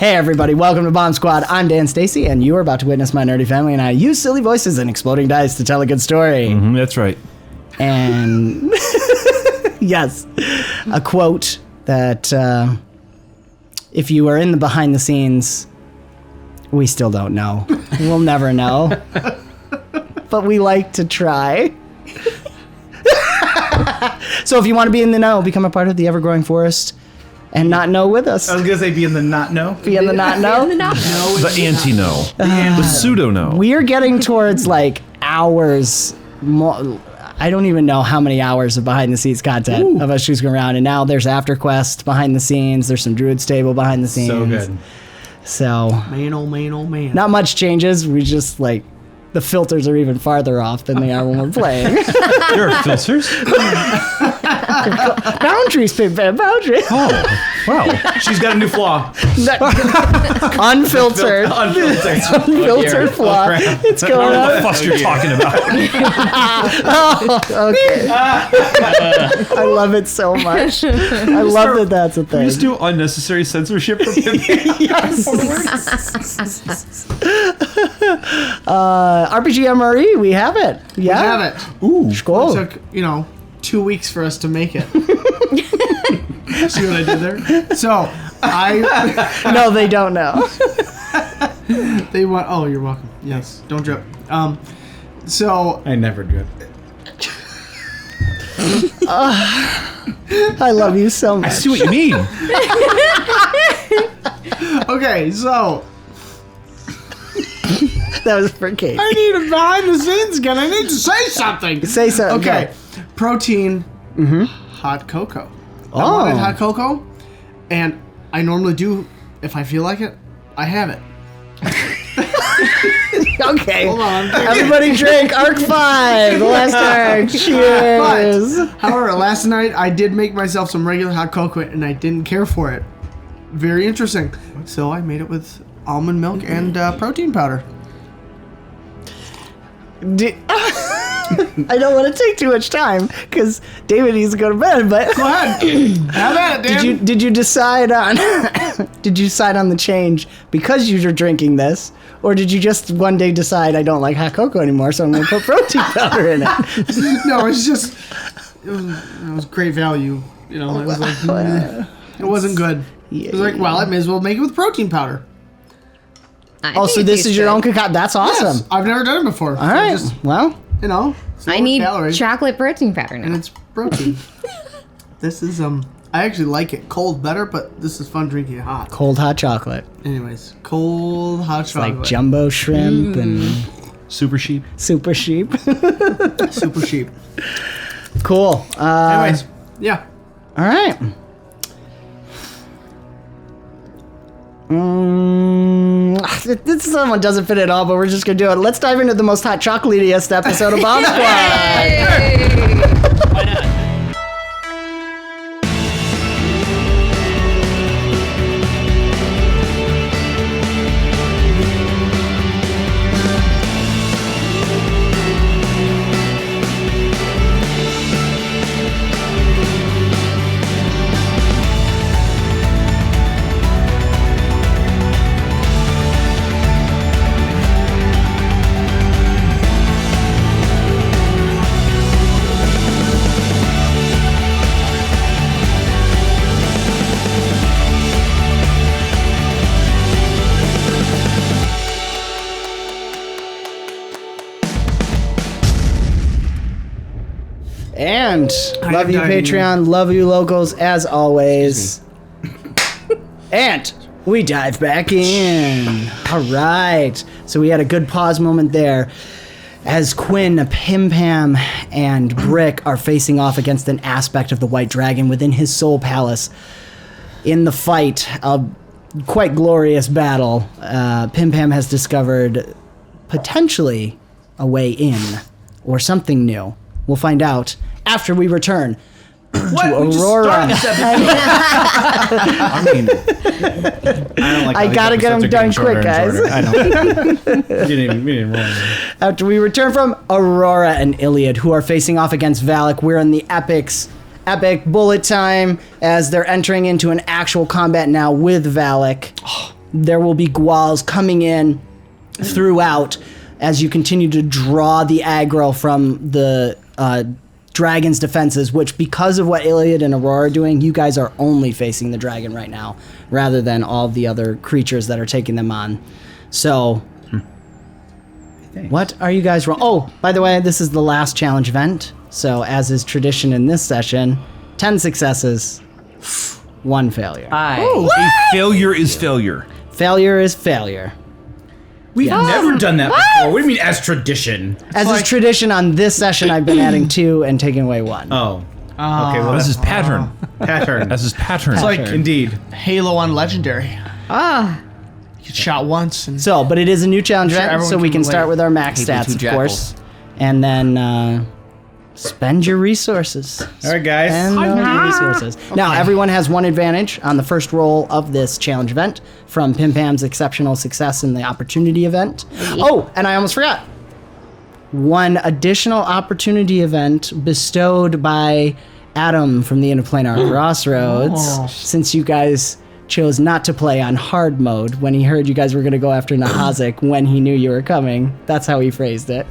Hey everybody, welcome to Bomb Squad. I'm Dan Stacy, and you are about to witness my nerdy family and I use silly voices and exploding dice to tell a good story. Mm-hmm, that's right. And yes, a quote that if you are in the behind the scenes, we still don't know. We'll never know. But we like to try. So if you want to be in the know, become a part of the ever-growing forest and not know with us. I was going to say be in the not know. Be in the not know? The anti-know. The pseudo-know. We're getting towards like hours more. I don't even know how many hours of behind the scenes content of us just going around. And now there's AfterQuest behind the scenes. There's some Druid's Table behind the scenes. So good. So Man, oh man, oh man. not much changes. We just like the filters are even farther off than they are when we're playing. There are filters? Boundaries, Pim, boundaries. Oh, wow. She's got a new flaw. Unfiltered. Unfiltered flaw. It's I going don't know what on. fuss you're talking about. Okay. I love it so much. I love that that's a We thing. just do unnecessary censorship for Pim. Yes. RPG MRE, we have it. Yeah. We have it. Ooh. It Cool. took, 2 weeks for us to make it. See what I did there? So, No, they don't know. they want, oh, you're welcome. Yes, don't drip. So, I never drip. I love you so I much. see what you mean. okay, so, That was for Kate. I need a behind the scenes again. I need to say something. Say something. Okay, Go. protein, hot cocoa. I Oh. wanted hot cocoa, and I normally do, if I feel like it, I have it. Okay. Hold on. Everybody drink Arc 5. The last arc. Cheers. But, however, last night I did make myself some regular hot cocoa and I didn't care for it. Very interesting. So I made it with almond milk and protein powder. I don't want to take too much time because David needs to go to bed. But Go ahead. Have at it, Dan. did you decide on the change because you were drinking this, or did you just one day decide I don't like hot cocoa anymore, so I'm going to put protein powder in it? No, it's just it was great value. It was like it wasn't good. It was like, well, I may as well make it with protein powder. Oh, so this is your own cacao? That's awesome. Yes, I've never done it before. All right. Just, Well, I need calories, chocolate protein powder and now. it's protein. This is I actually like it cold better, but this is fun drinking it hot. cold hot chocolate. Anyways, cold hot chocolate. Like jumbo shrimp and Super sheep. super sheep. Super cheap. Cool. Anyways, yeah. All right. This someone doesn't fit at all, but we're just gonna do it. Let's dive into the most hot chocolatiest episode of Bomb Squad. And love you, Patreon. Love you, locals, as always. And we dive back in. All right. So we had a good pause moment there as Quinn, Pim Pam, and Brick are facing off against an aspect of the White Dragon within his soul palace. In the fight, a quite glorious battle, Pim Pam has discovered potentially a way in or something new. We'll find out after we return to Aurora. I mean, I don't like. I gotta get them done quick, guys. I know. we didn't roll. After we return from Aurora and Ilyad, who are facing off against Valak, we're in the epic bullet time as they're entering into an actual combat now with Valak. there will be Gwals coming in throughout as you continue to draw the aggro from the dragon's defenses, which, because of what Ilyad and Aurora are doing, you guys are only facing the dragon right now, rather than all the other creatures that are taking them on. So, what are you guys wrong? Oh, by the way, this is the last challenge event. So, as is tradition in this session, 10 successes, 1 failure. A failure is failure. Failure is failure. We've never done that before. What do you mean as tradition? As is tradition on this session, I've been adding 2 and taking away 1. Oh. Okay, well, This is pattern. pattern. This is pattern. It's like, indeed. Halo on Legendary. Ah. You get shot once and So, but it is a new challenge Sure, event, so everyone we can can start relate. with our max Hate the stats, 2 of course. And then spend your resources. All right, guys. Spend all your resources. Now, everyone has 1 advantage on the first roll of this challenge event from Pim Pam's exceptional success in the opportunity event. Oh, and I almost forgot. 1 additional opportunity event bestowed by Adam from the Interplanar Crossroads, since you guys chose not to play on hard mode when he heard you guys were going to go after Nahezik when he knew you were coming. That's how he phrased it.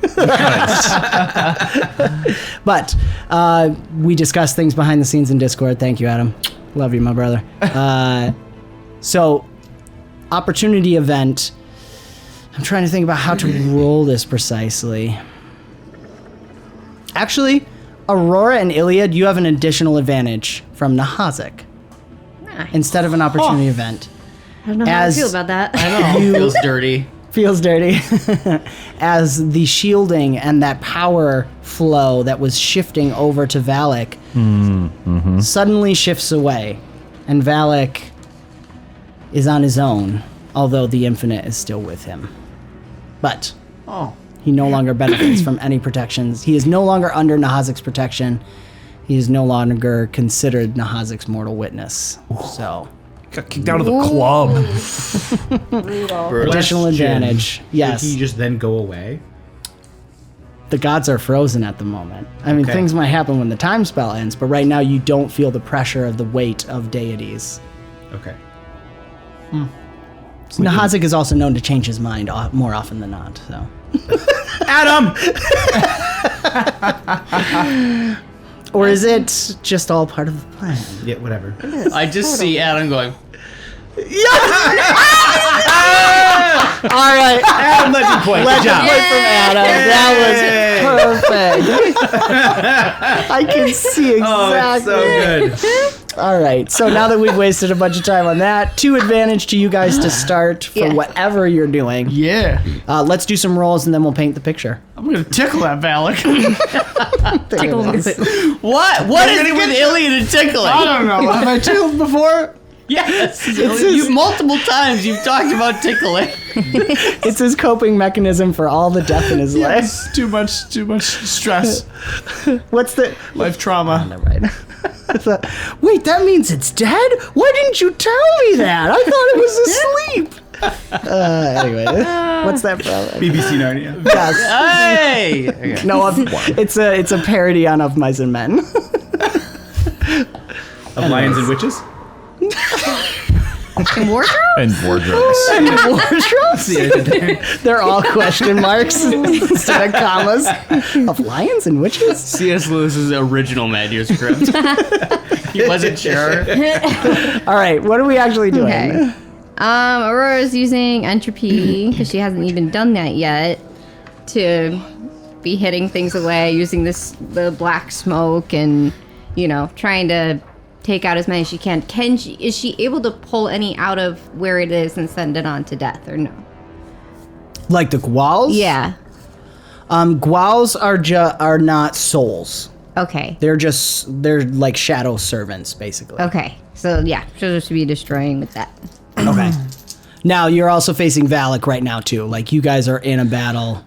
But we discussed things behind the scenes in Discord. Thank you, Adam. Love you, my brother. So, opportunity event. I'm trying to think about how to roll this precisely. Actually, Aurora and Ilyad, you have an additional advantage from Nahezik instead of an opportunity event. I don't know how I feel about that. Feels dirty. Feels dirty. As the shielding and that power flow that was shifting over to Valak suddenly shifts away, and Valak is on his own, although the Infinite is still with him. But he no longer benefits from any protections. He is no longer under Nahezik's protection. He is no longer considered Nahezik's mortal witness. So, Got kicked out of the club. additional advantage. Yes. Did he just then go away? The gods are frozen at the moment. I mean, Okay. things might happen when the time spell ends, but right now you don't feel the pressure of the weight of deities. Okay. Nahezik is also known to change his mind more often than not. So, Adam! or is it just all part of the plan? Yeah, whatever. I just see Adam going. All right, Adam, legend point. Good job. point from Adam. That was perfect. I can see exactly. Oh, it's so good. All right, so now that we've wasted a bunch of time on that, 2 advantage to you guys to start for Yeah. whatever you're doing. yeah. Let's do some rolls and then we'll paint the picture. I'm gonna tickle that Valak. Tickle him. What? What is it with Ilyad and tickling? I don't know. Have I tickled before? Yes. You multiple times you've talked about tickling. It's his coping mechanism for all the death in his life. Yes. Too much stress. What's the... Life trauma. Never mind. Wait, that means it's dead? Why didn't you tell me that? I thought it was asleep. Anyway, what's that from? BBC Narnia. Yes. Hey. Okay. No, it's a parody on Of Mice and Men. Of Lions and Witches? Wardrobe? And wardrobes. Wardrobes? They're all question marks instead of commas. Of lions and witches? C.S. Lewis's original manuscript. He wasn't sure. All right, what are we actually doing? Okay. Aurora's using entropy because she hasn't even done that yet to be hitting things away using the black smoke and trying to take out as many as she can. Is she able to pull any out of where it is and send it on to death or no? Like the Gwals? Yeah. Gwals are not souls. Okay. They're like shadow servants, basically. Okay. So yeah, she'll just be destroying with that. Okay. Now you're also facing Valak right now too. Like you guys are in a battle.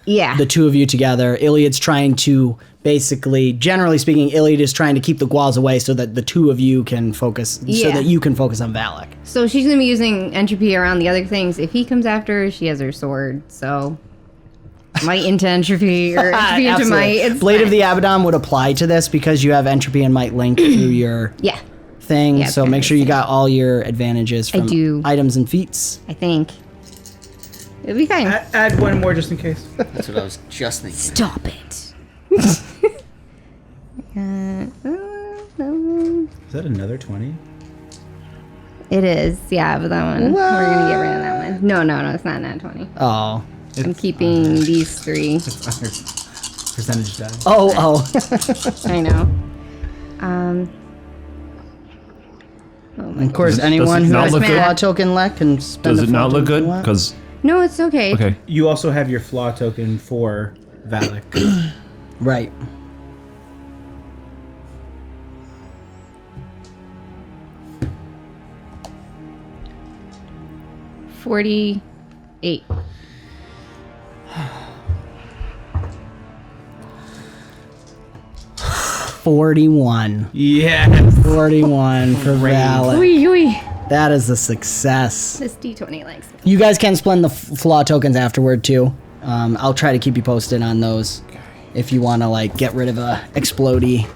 Yeah. The 2 of you together. Ilyad's trying to basically, generally speaking, Ilyad is trying to keep the Gwals away so that the 2 of you can focus. So Yeah. that you can focus on Valak. So she's gonna be using entropy around the other things. If he comes after her, she has her sword. So might into entropy or entropy into might. Absolutely. It's Blade of fine. the Abaddon would apply to this because you have entropy and might link through your Yeah. thing, Yeah, so it's make sure you kinda got all your advantages from do. items and feats. I think. It'll be fine. Add one more just in case. That's what I was just thinking. Stop it. Is that another 20? It is, yeah, but that one, we're gonna get rid of that one. No, it's not nat 20. Oh. I'm keeping these 3. It's under percentage die. Oh. I know. Of course, Does it anyone who not has a look good? flaw token left can spend Does a it flaw not look token good? if you want. Because No, it's okay. okay, You also have your flaw token for Valak. Right. $48. 41. Yes. 41 for Valak. Oi. That is a success. This D20 likes me. You guys can spend the flaw tokens afterward too. I'll try to keep you posted on those if you want to like get rid of a explodey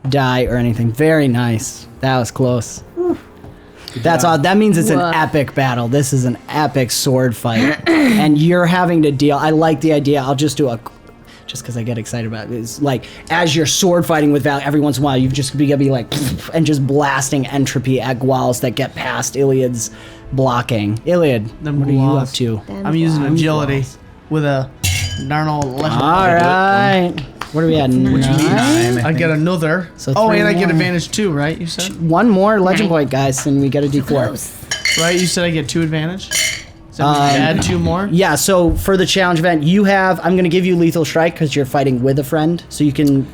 die or anything. Very nice. That was close. That's all. That means it's an Woof. epic battle. This is an epic sword fight, and you're having to deal. I like the idea. I'll just do a. Just because I get excited about it, it's like as you're sword fighting with Val, every once in a while you've just gonna be like and just blasting entropy at Gwals that get past Ilyad's blocking. Ilyad, Them what are you Gwals. up to? I'm using agility with a darn old legend. All right. What are we at? 9? I get another. So oh, 3 and I get more. advantage 2, right? You said? One more legend point, guys, and we get a D4. Right? You said I get 2 advantage? So add 2 more? Yeah, so for the challenge event, you have, I'm going to give you lethal strike because you're fighting with a friend. So you can,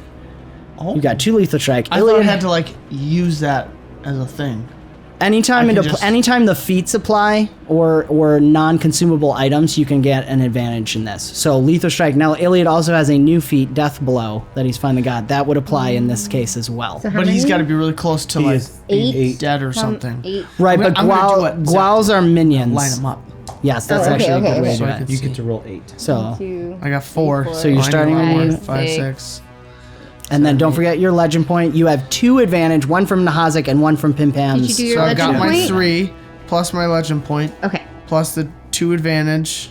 you got 2 lethal strike. I thought I Ilyad- had to like use that as a thing. Anytime I can into just- anytime the feats apply or non-consumable items, you can get an advantage in this. So lethal strike. Now Ilyad also has a new feat, death blow, that he's finally got. That would apply in this case as well. So how But he's many? got to be really close to like is 8. dead or something. 8. Right, but I'm gonna do it. Gwals are minions. Line them up. Yes, that's Oh, okay, actually a good okay, way okay. to So I do can it. You get to roll 8. So, 2. I got 4. So you're I need starting one with more. five, 5, six. 6. and then don't forget your legend point. You have 2 advantage, one from Nahezik and one from Pim Pam's. Did you do your So I've got legend my point? 3 plus my legend point Okay. plus the 2 advantage.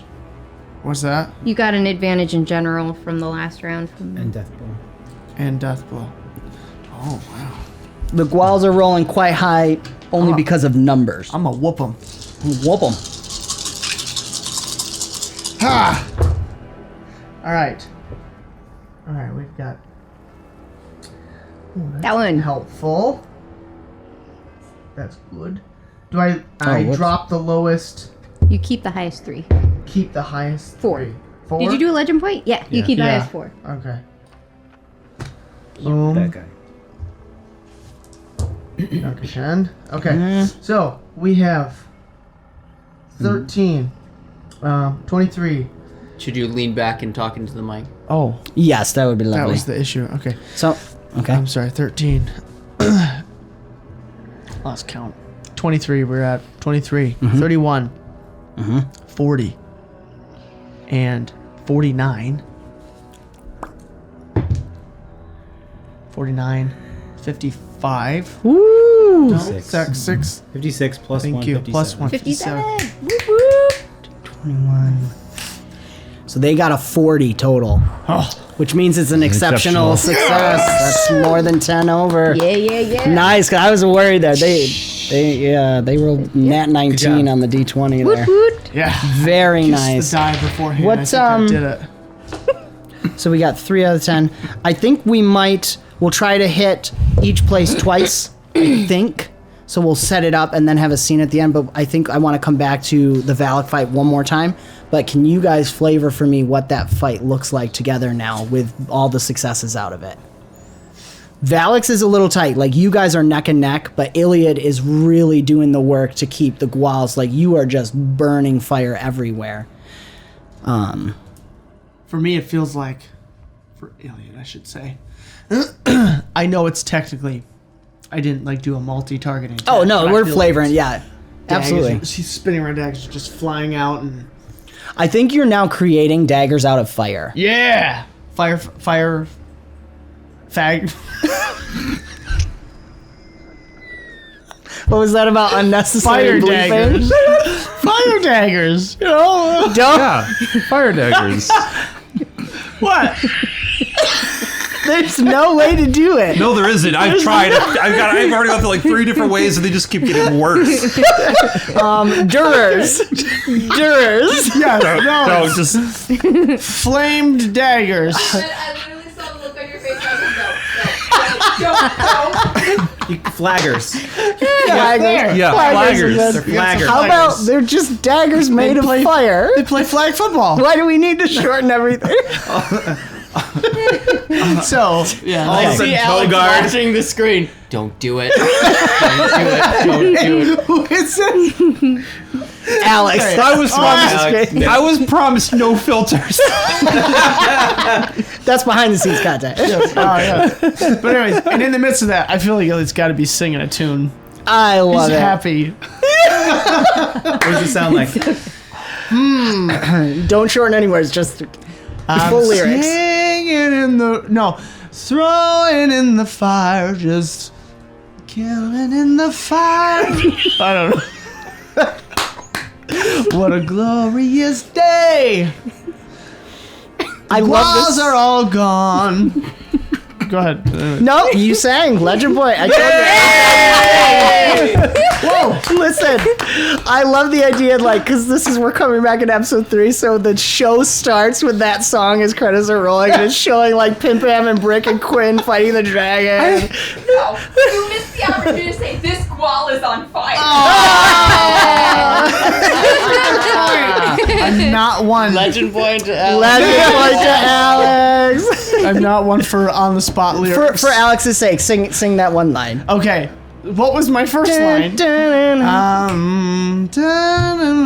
What's that? You got an advantage in general from the last round. And death blow. And death blow. Oh wow! The Gwals are rolling quite high only Oh. because of numbers. I'm gonna whoop them. Whoop 'em. Ha! All right. All right. We've got. Ooh, that's That one. helpful. That's good. Do I whoops. drop the lowest? You keep the highest 3. Keep the highest 4. 3. 4. Did you do a legend point? Yeah, you Yeah. keep the Yeah. highest 4. Okay. That Boom. guy. Okay, Shen. Okay. So we have 13, 23. Should you lean back and talk into the mic? Oh, Yes, that would be lovely. that was the issue. Okay. So, okay. I'm sorry, 13. Lost count. 23, we're at 23. 31. 40. And 49. 49. 55. Woo! No, 56. 6. 56 plus Thank 1. you. 57. Plus 1. 57. 57. Whoop, whoop. 21. So they got a 40 total, Oh, which means it's an exceptional success. That's more than 10 over. Yeah. Nice. 'Cause I was worried there. They rolled nat 19 job. on the D20 Woot, there. woot. yeah. Very Kissed nice. the die beforehand. What's, I think I did it. So we got 3 out of 10. I think we'll try to hit each place twice, I think. So we'll set it up and then have a scene at the end. But I think I want to come back to the Valak fight one more time. But can you guys flavor for me what that fight looks like together now with all the successes out of it? Valak's is a little tight. Like, you guys are neck and neck, but Ilyad is really doing the work to keep the Gwals. Like, you are just burning fire everywhere. For me, it feels like, for Ilyad, I should say. I know it's technically, I didn't like do a multi-targeting. Oh, attack, no, but I we're feel flavoring. like Yeah, absolutely. daggers- She's spinning around daggers, just flying out and I think you're now creating daggers out of fire. yeah, fire, fag. What was that about unnecessary Fire daggers. bleeping? Fire daggers. You know? Don't. Yeah, fire daggers. What? There's no way to do it. No, there isn't. I've tried. I've already gone through like 3 different ways, and they just keep getting worse. Durers. Yes. No, just Flamed daggers. I literally saw the look on your face. Flaggers. Flaggers. yeah, Flaggers. flaggers. They're flaggers. How about they're just daggers made of fire? They play flag football. Why do we need to shorten everything? So, yeah. All of a See sudden, Alex Bogard. watching the screen. Don't do it. Don't do it. Who is it? Alex. I was promised no filters. That's behind the scenes content. Oh, yeah. But anyways, and in the midst of that, I feel like it's got to be singing a tune. I love He's it. happy. What does it sound like? Don't shorten any words, just full lyrics. Singing in the throwing in the fire, just killing in the fire. I don't know. What a glorious day! I love Walls this. are all gone. Go ahead. No, you sang Legend Boy. I told you. Whoa, listen. I love the idea, like, because we're coming back in episode 3, so the show starts with that song as credits are rolling, and it's showing, like, Pim and Brick and Quinn fighting the dragon. No, you missed the opportunity to say this squall is on fire. I'm not one. Legend point to Alex. Legend Boy to Alex. I'm not one for on the spot lyrics. For Alex's sake, sing that one line. Okay. What was my first line?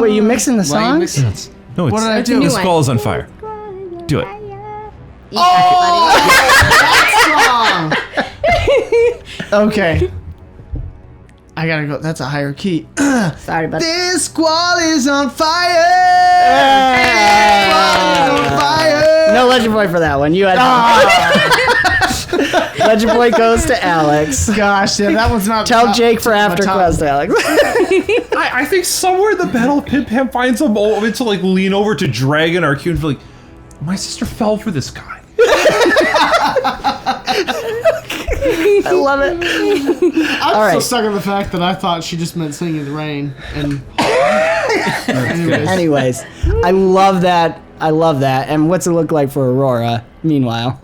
Wait, you mixing the Why are you songs? mixing? No, it's, What did I a do? new the one. skull is on fire. Do it. Okay. I gotta go. That's a higher key. Sorry about that. This squall is on fire. Squall is on fire. No Legend Boy for that one. You had Legend Boy goes to Alex. Gosh, yeah, that one's not. Tell Jake for after top. quest, Alex. I think somewhere in the battle, Pim Pam finds a moment to like lean over to Dragon or Q and be like, my sister fell for this guy. I love it. I'm All so right. stuck on the fact that I thought she just meant singing in the rain. And Anyways, I love that. And what's it look like for Aurora? Meanwhile,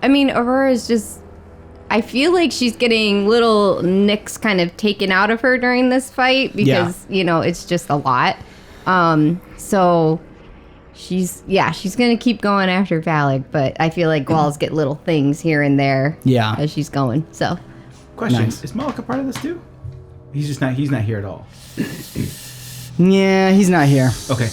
I mean, Aurora is just. I feel like she's getting little nicks kind of taken out of her during this fight because, it's just a lot. So she's going to keep going after Valak, but I feel like Gwals get little things here and there Yeah. as she's going. So Question: Nice. Is Malak a part of this too? He's not here at all. yeah, he's not here. Okay,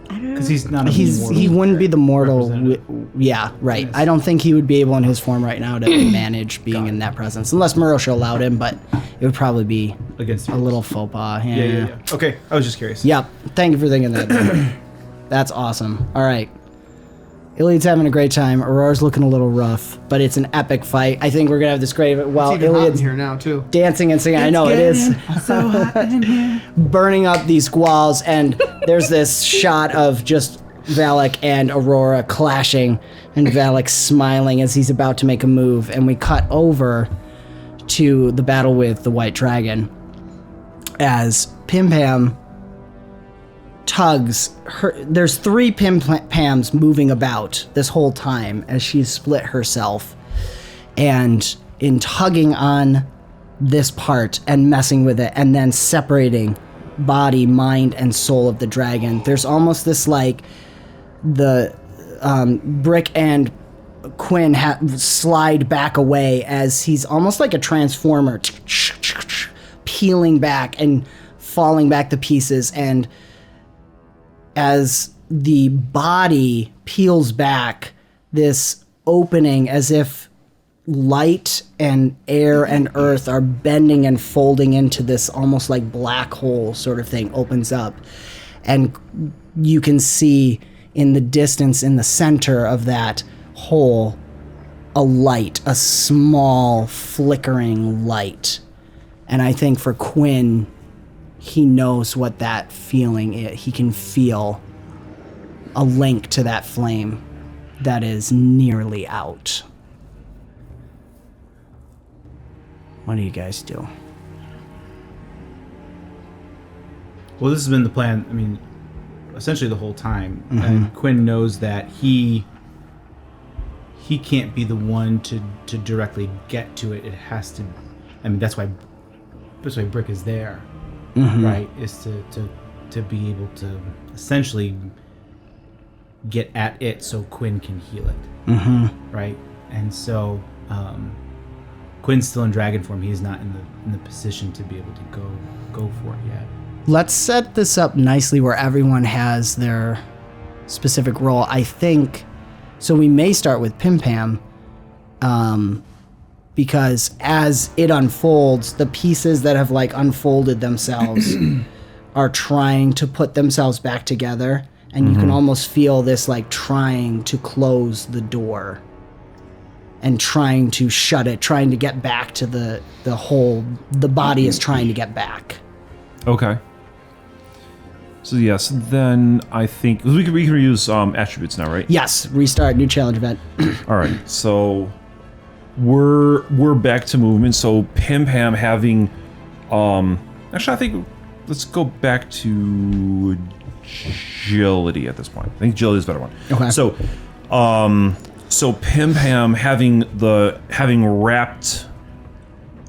because he's not. He wouldn't be the mortal. representative. Yeah, right. I don't think he would be able in his form right now to manage being in that presence, unless Murosha allowed him. But it would probably be against a little faux pas. Yeah. Okay, I was just curious. Yep. Thank you for thinking that. That's awesome. All right. Ilyad's having a great time. Aurora's looking a little rough, but it's an epic fight. I think we're gonna have this great. Well, it's even hot in Ilyad's here now too. dancing and singing. I know it is. So hot in here. Burning up these squalls, and there's this shot of just Valak and Aurora clashing, and Valak smiling as he's about to make a move, and we cut over to the battle with the White Dragon as Pim Pam tugs her. There's 3 Pim Pams moving about this whole time as she's split herself, and in tugging on this part and messing with it and then separating body, mind, and soul of the dragon, there's almost this like the Brick and Quinn slide back away as he's almost like a transformer peeling back and falling back to pieces, and as the body peels back, this opening as if light and air and earth are bending and folding into this almost like black hole sort of thing opens up, and you can see in the distance in the center of that hole a light, a small flickering light. And I think for Quinn, he knows what that feeling is. He can feel a link to that flame that is nearly out. What do you guys do? Well, this has been the plan. I mean, essentially the whole time. And Quinn knows that he can't be the one to directly get to it. It has to. I mean, that's why Brick is there, right? Is to be able to essentially get at it so Quinn can heal it, right? And so Quinn's still in dragon form. He's not in the position to be able to go for it yet. Let's set this up nicely where everyone has their specific role. I think, so we may start with Pim Pam, because as it unfolds, the pieces that have like unfolded themselves are trying to put themselves back together, and you can almost feel this like trying to close the door and trying to shut it, trying to get back to the body is trying to get back. Okay. So yes, then I think we can reuse attributes now, right? Yes, restart, new challenge event. All right. So we're back to movement. So Pim Pam having actually I think let's go back to agility at this point. I think agility is a better one. Okay. So Pim Pam having wrapped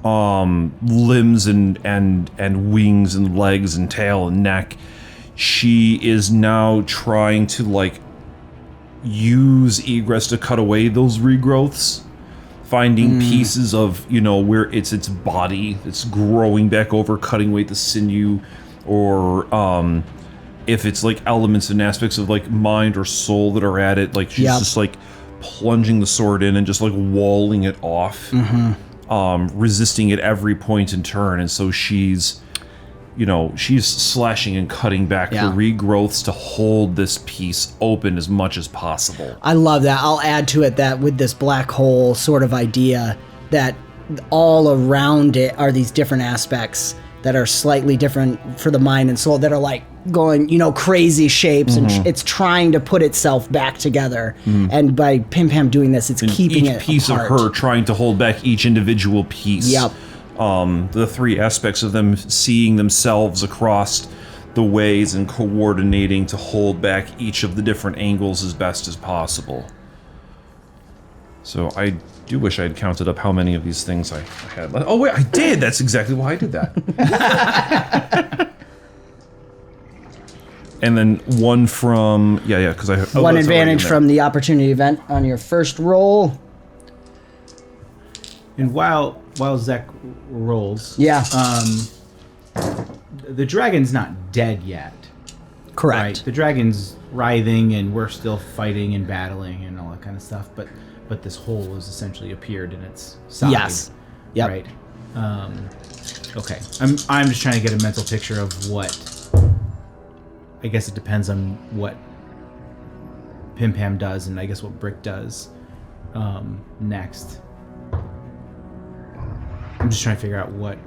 limbs and wings and legs and tail and neck, she is now trying to like use egress to cut away those regrowths, finding pieces of, you know, where it's body it's growing back over, cutting away the sinew, or if it's like elements and aspects of like mind or soul that are at it, like she's just like plunging the sword in and just like walling it off, resisting at every point and turn. And so she's slashing and cutting back the regrowths to hold this piece open as much as possible. I love that. I'll add to it that with this black hole sort of idea, that all around it are these different aspects that are slightly different for the mind and soul, that are like going, you know, crazy shapes, and it's trying to put itself back together. And by Pim Pam doing this, it's keeping it each piece apart. of her trying to hold back each individual piece. Yep. The three aspects of them seeing themselves across the ways and coordinating to hold back each of the different angles as best as possible. So I do wish I had counted up how many of these things I had. Oh wait, I did! That's exactly why I did that. And then one from... Yeah, because I... Oh, one advantage from the opportunity event on your first roll. And while Zek rolls, the dragon's not dead yet. Correct. Right? The dragon's writhing, and we're still fighting and battling and all that kind of stuff. But this hole has essentially appeared in its side. Yes. Yep. Right. Okay. I'm just trying to get a mental picture of what. I guess it depends on what Pim Pam does, and I guess what Brick does next. I'm just trying to figure out what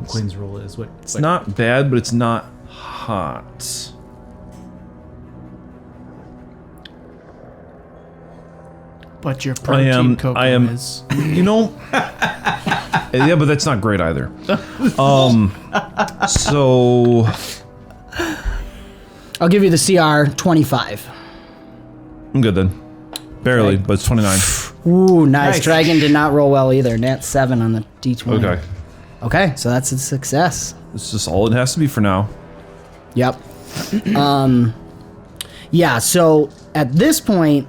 Quinn's role is. It's not bad, but it's not hot. But your protein cocoa is. You know. Yeah, but that's not great either. So. I'll give you the CR 25. I'm good then. Barely, but it's 29. Ooh, nice. Dragon did not roll well either. Nat 7 on the D20. Okay. Okay, so that's a success. It's just all it has to be for now. Yep. Yeah, so at this point,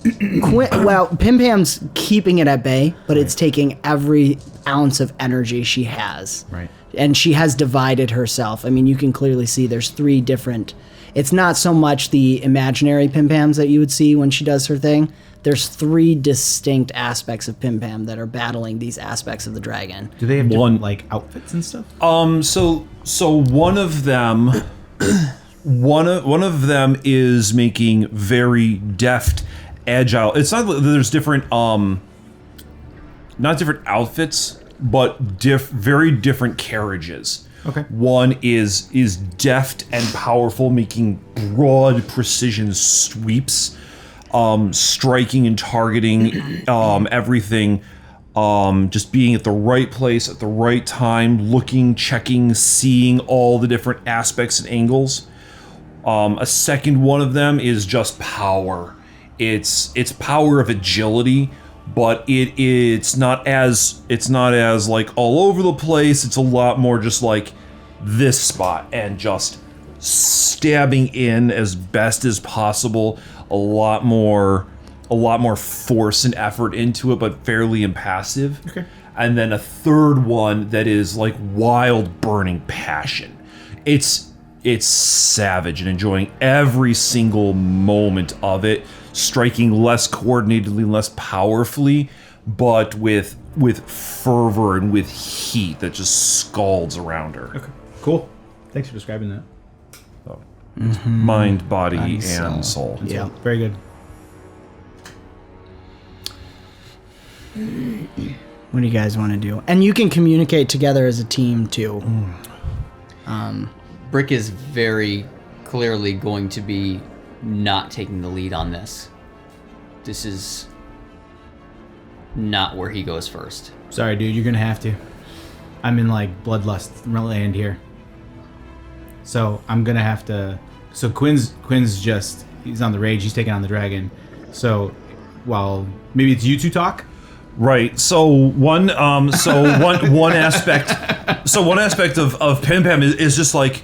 Pim Pam's keeping it at bay, but it's taking every ounce of energy she has. Right. And she has divided herself. I mean, you can clearly see there's three different... It's not so much the imaginary Pim Pams that you would see when she does her thing. There's three distinct aspects of Pim Pam that are battling these aspects of the dragon. Do they have different, like, outfits and stuff? So one of them... One of them is making very deft agile. It's not that there's different, not different outfits, but very different carriages. Okay. One is deft and powerful, making broad precision sweeps, striking and targeting everything, just being at the right place at the right time, looking, checking, seeing all the different aspects and angles. A second one of them is just power. It's power of agility, but it's not as like all over the place. It's a lot more just like this spot and just stabbing in as best as possible. A lot more force and effort into it, but fairly impassive. Okay. And then a third one that is like wild, burning passion. It's savage and enjoying every single moment of it, striking less coordinatedly, less powerfully, but with fervor and with heat that just scalds around her. Okay. Cool. Thanks for describing that. So, mind, body, and soul. Yeah. Very good. What do you guys want to do? And you can communicate together as a team too. Brick is very clearly going to be not taking the lead on this. This is not where he goes first. Sorry, dude. You're gonna have to. I'm in like bloodlust land here. So I'm gonna have to. So Quinn's just he's on the rage. He's taking on the dragon. So while maybe it's you two talk. Right. So one aspect of Pim Pam is just like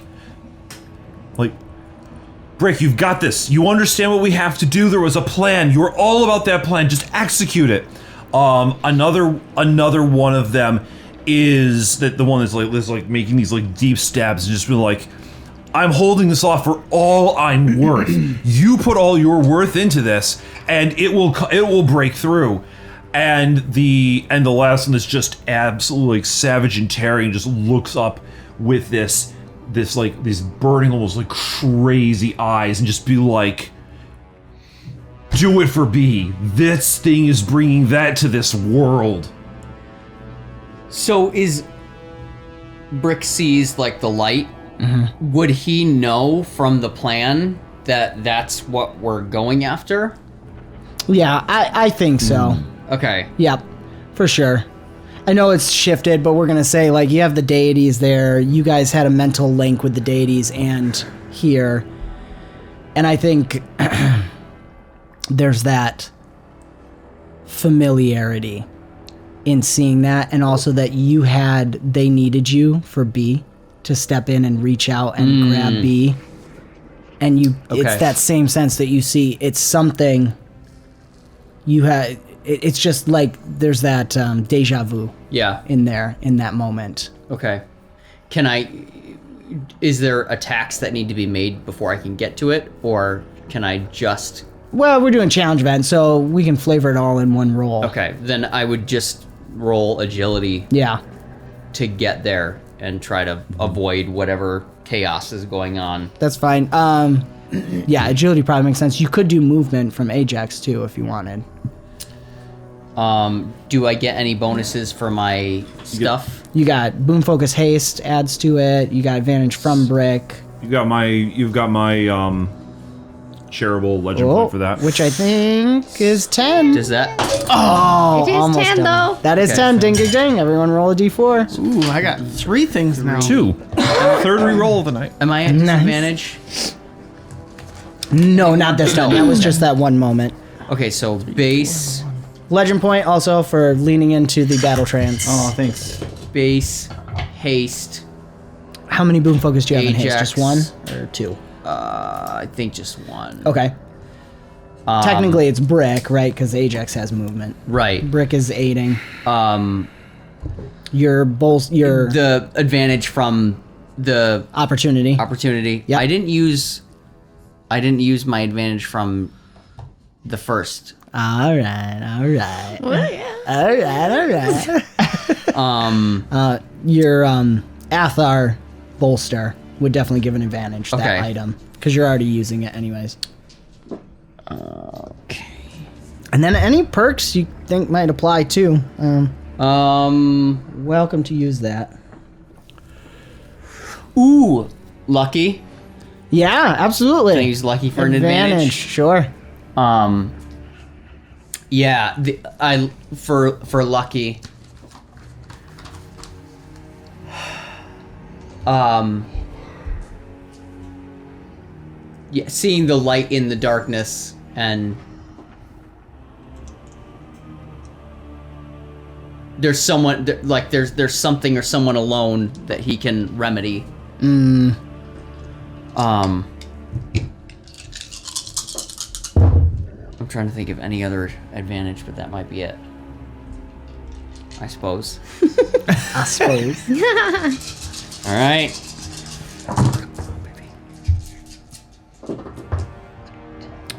Brick, you've got this. You understand what we have to do. There was a plan. You're all about that plan. Just execute it. Another one of them is that the one that's like making these like deep stabs and just be like, I'm holding this off for all I'm worth. You put all your worth into this, and it will break through. And the last one is just absolutely like savage and tearing. Just looks up with this like these burning, almost like crazy eyes, and just be like, "Do it for B. This thing is bringing that to this world." So is Brick sees like the light? Mm-hmm. Would he know from the plan that that's what we're going after? Yeah, I think so. Okay. Yep, for sure. I know it's shifted, but we're going to say, like, you have the deities there. You guys had a mental link with the deities and here. And I think there's that familiarity in seeing that, and also that they needed you for B to step in and reach out and grab B. And it's that same sense that you see it's something you had. It's just like there's that deja vu in there in that moment. Okay. Is there attacks that need to be made before I can get to it, or can I just... Well, we're doing challenge event, so we can flavor it all in one roll. Okay, then I would just roll agility to get there and try to avoid whatever chaos is going on. That's fine. Yeah, agility probably makes sense. You could do movement from Ajax too if you wanted. Do I get any bonuses for my stuff? You got boom focus haste adds to it. You got advantage from Brick. You've got my shareable legend point for that, which I think is 10. Does that? Oh, it is almost 10 done. though. That is 10. Ding ding ding. Everyone roll a d4. Ooh, I got 3 things now. 2. Third re-roll of the night. Am I at disadvantage? No, not this time. That was just that one moment. Okay, so base. Legend point also for leaning into the battle trance. Oh, thanks. Base, haste. How many boom focus do you have in haste? Ajax. Just 1 or 2? I think just 1. Okay. Technically, it's Brick, right? Because Ajax has movement. Right. Brick is aiding. Your the advantage from the opportunity. Yep. I didn't use my advantage from the first. All right. Well, yeah. All right. Your Athar bolster would definitely give an advantage, that item, because you're already using it anyways. Okay. And then any perks you think might apply too. Welcome to use that. Ooh, lucky. Yeah, absolutely. Can I use lucky for an advantage? Sure. Yeah, for lucky. Yeah, seeing the light in the darkness and there's someone like there's something or someone alone that he can remedy. I'm trying to think of any other advantage, but that might be it. I suppose. I suppose. All right.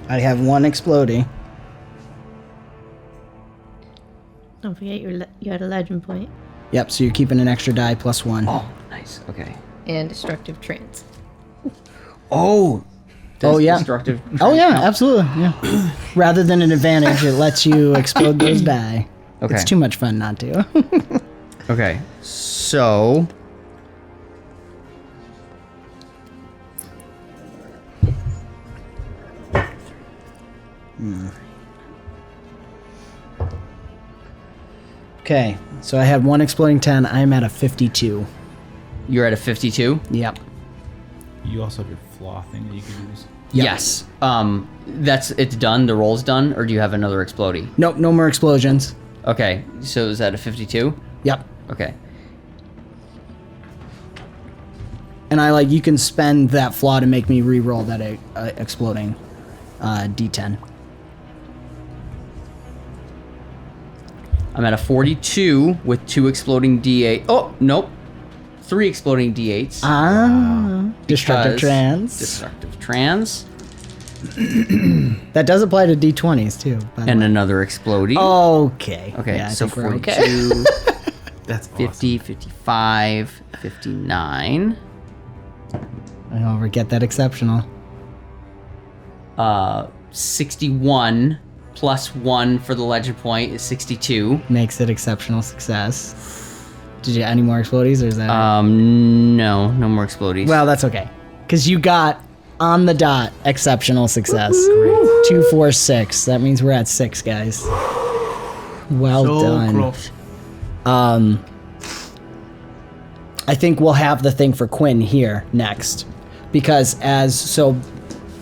I have one exploding. Don't forget you had a legend point. Yep, so you're keeping an extra die plus 1. Oh, nice. Okay. And destructive trance. Oh. Oh, yeah. Destructive. Oh, yeah, absolutely. Yeah. Rather than an advantage, it lets you explode those die. Okay. It's too much fun not to. Okay. So. Okay, so I had one exploding 10. I'm at a 52. You're at a 52? Yep. You also have your flaw thing that you can use. Yep. Yes. It's done. The roll's done, or do you have another explodey? Nope, no more explosions. Okay. So is that a 52? Yep. Okay. And you can spend that flaw to make me re-roll that exploding D10. I'm at a 42 with 2 exploding D8. Oh, nope. 3 exploding D8s. Destructive trans. Destructive trans. That does apply to D20s too. By the And way. another exploding. Okay. Okay, Yeah, I so think we're 42, okay. That's 50, 55, 59. I'll forget that exceptional. 61 plus 1 for the legend point is 62. Makes it exceptional success. Did you any more explodies or is that No more explodies. Well, that's okay. Because you got on the dot exceptional success. Great. 2, 4, 6. That means we're at 6, guys. Well done. Close. I think we'll have the thing for Quinn here next. Because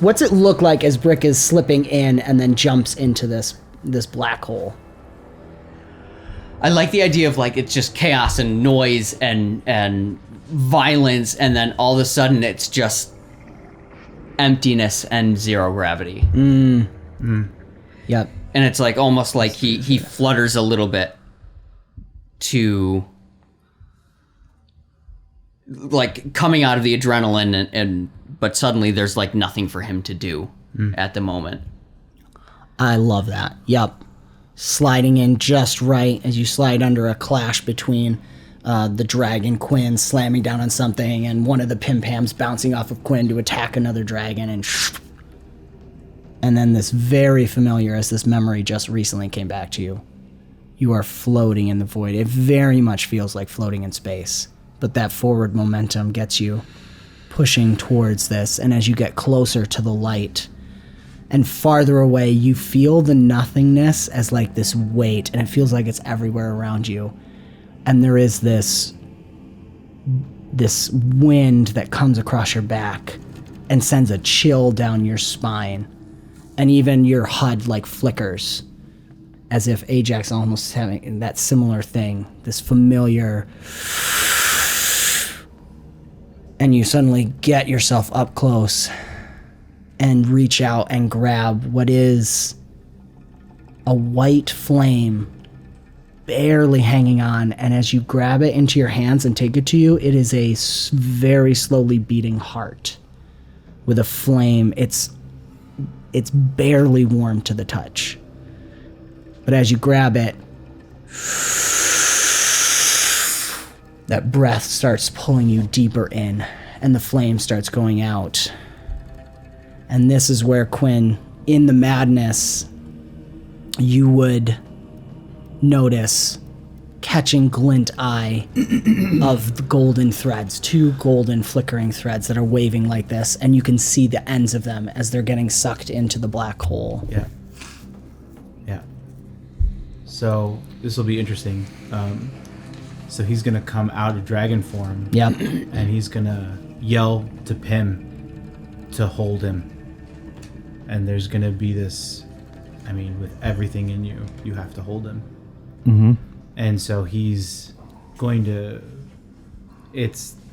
what's it look like as Brick is slipping in and then jumps into this black hole? I like the idea of it's just chaos and noise and violence, and then all of a sudden it's just emptiness and zero gravity. Yep. And it's almost like he flutters a little bit to coming out of the adrenaline but suddenly there's nothing for him to do at the moment. I love that. Yep. Sliding in just right as you slide under a clash between the dragon Quinn slamming down on something and one of the Pim Pams bouncing off of Quinn to attack another dragon and then this very familiar as this memory just recently came back to you. You are floating in the void. It very much feels like floating in space, but that forward momentum gets you pushing towards this, and as you get closer to the light and farther away, you feel the nothingness as this weight, and it feels like it's everywhere around you. And there is this wind that comes across your back and sends a chill down your spine, and even your HUD flickers, as if Ajax almost having that similar thing, this familiar. And you suddenly get yourself up close and reach out and grab what is a white flame barely hanging on. And as you grab it into your hands and take it to you, it is a very slowly beating heart with a flame. It's barely warm to the touch. But as you grab it, that breath starts pulling you deeper in, and the flame starts going out. And this is where Quinn, in the madness, you would notice catching glint eye of the golden threads, 2 golden flickering threads that are waving like this, and you can see the ends of them as they're getting sucked into the black hole. Yeah. Yeah. So this will be interesting. So he's gonna come out of dragon form. Yep. And he's gonna yell to Pim to hold him. And there's gonna be this, I mean, with everything in you, you have to hold him. Mm-hmm. And so he's going to,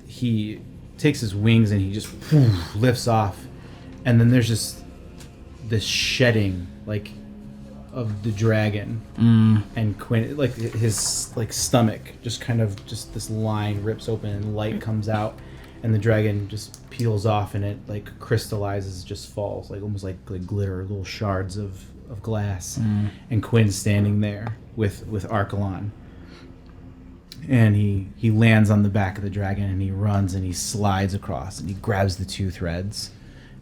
he takes his wings and he just lifts off. And then there's just this shedding, like, of the dragon. And Quinn, like, his, like, stomach just kind of, just this line rips open and light comes out. And the dragon just peels off and it, like, crystallizes, just falls, like, almost like glitter, little shards of glass. And Quinn's standing there with Archelon. And he lands on the back of the dragon and he runs and he slides across and he grabs the 2 threads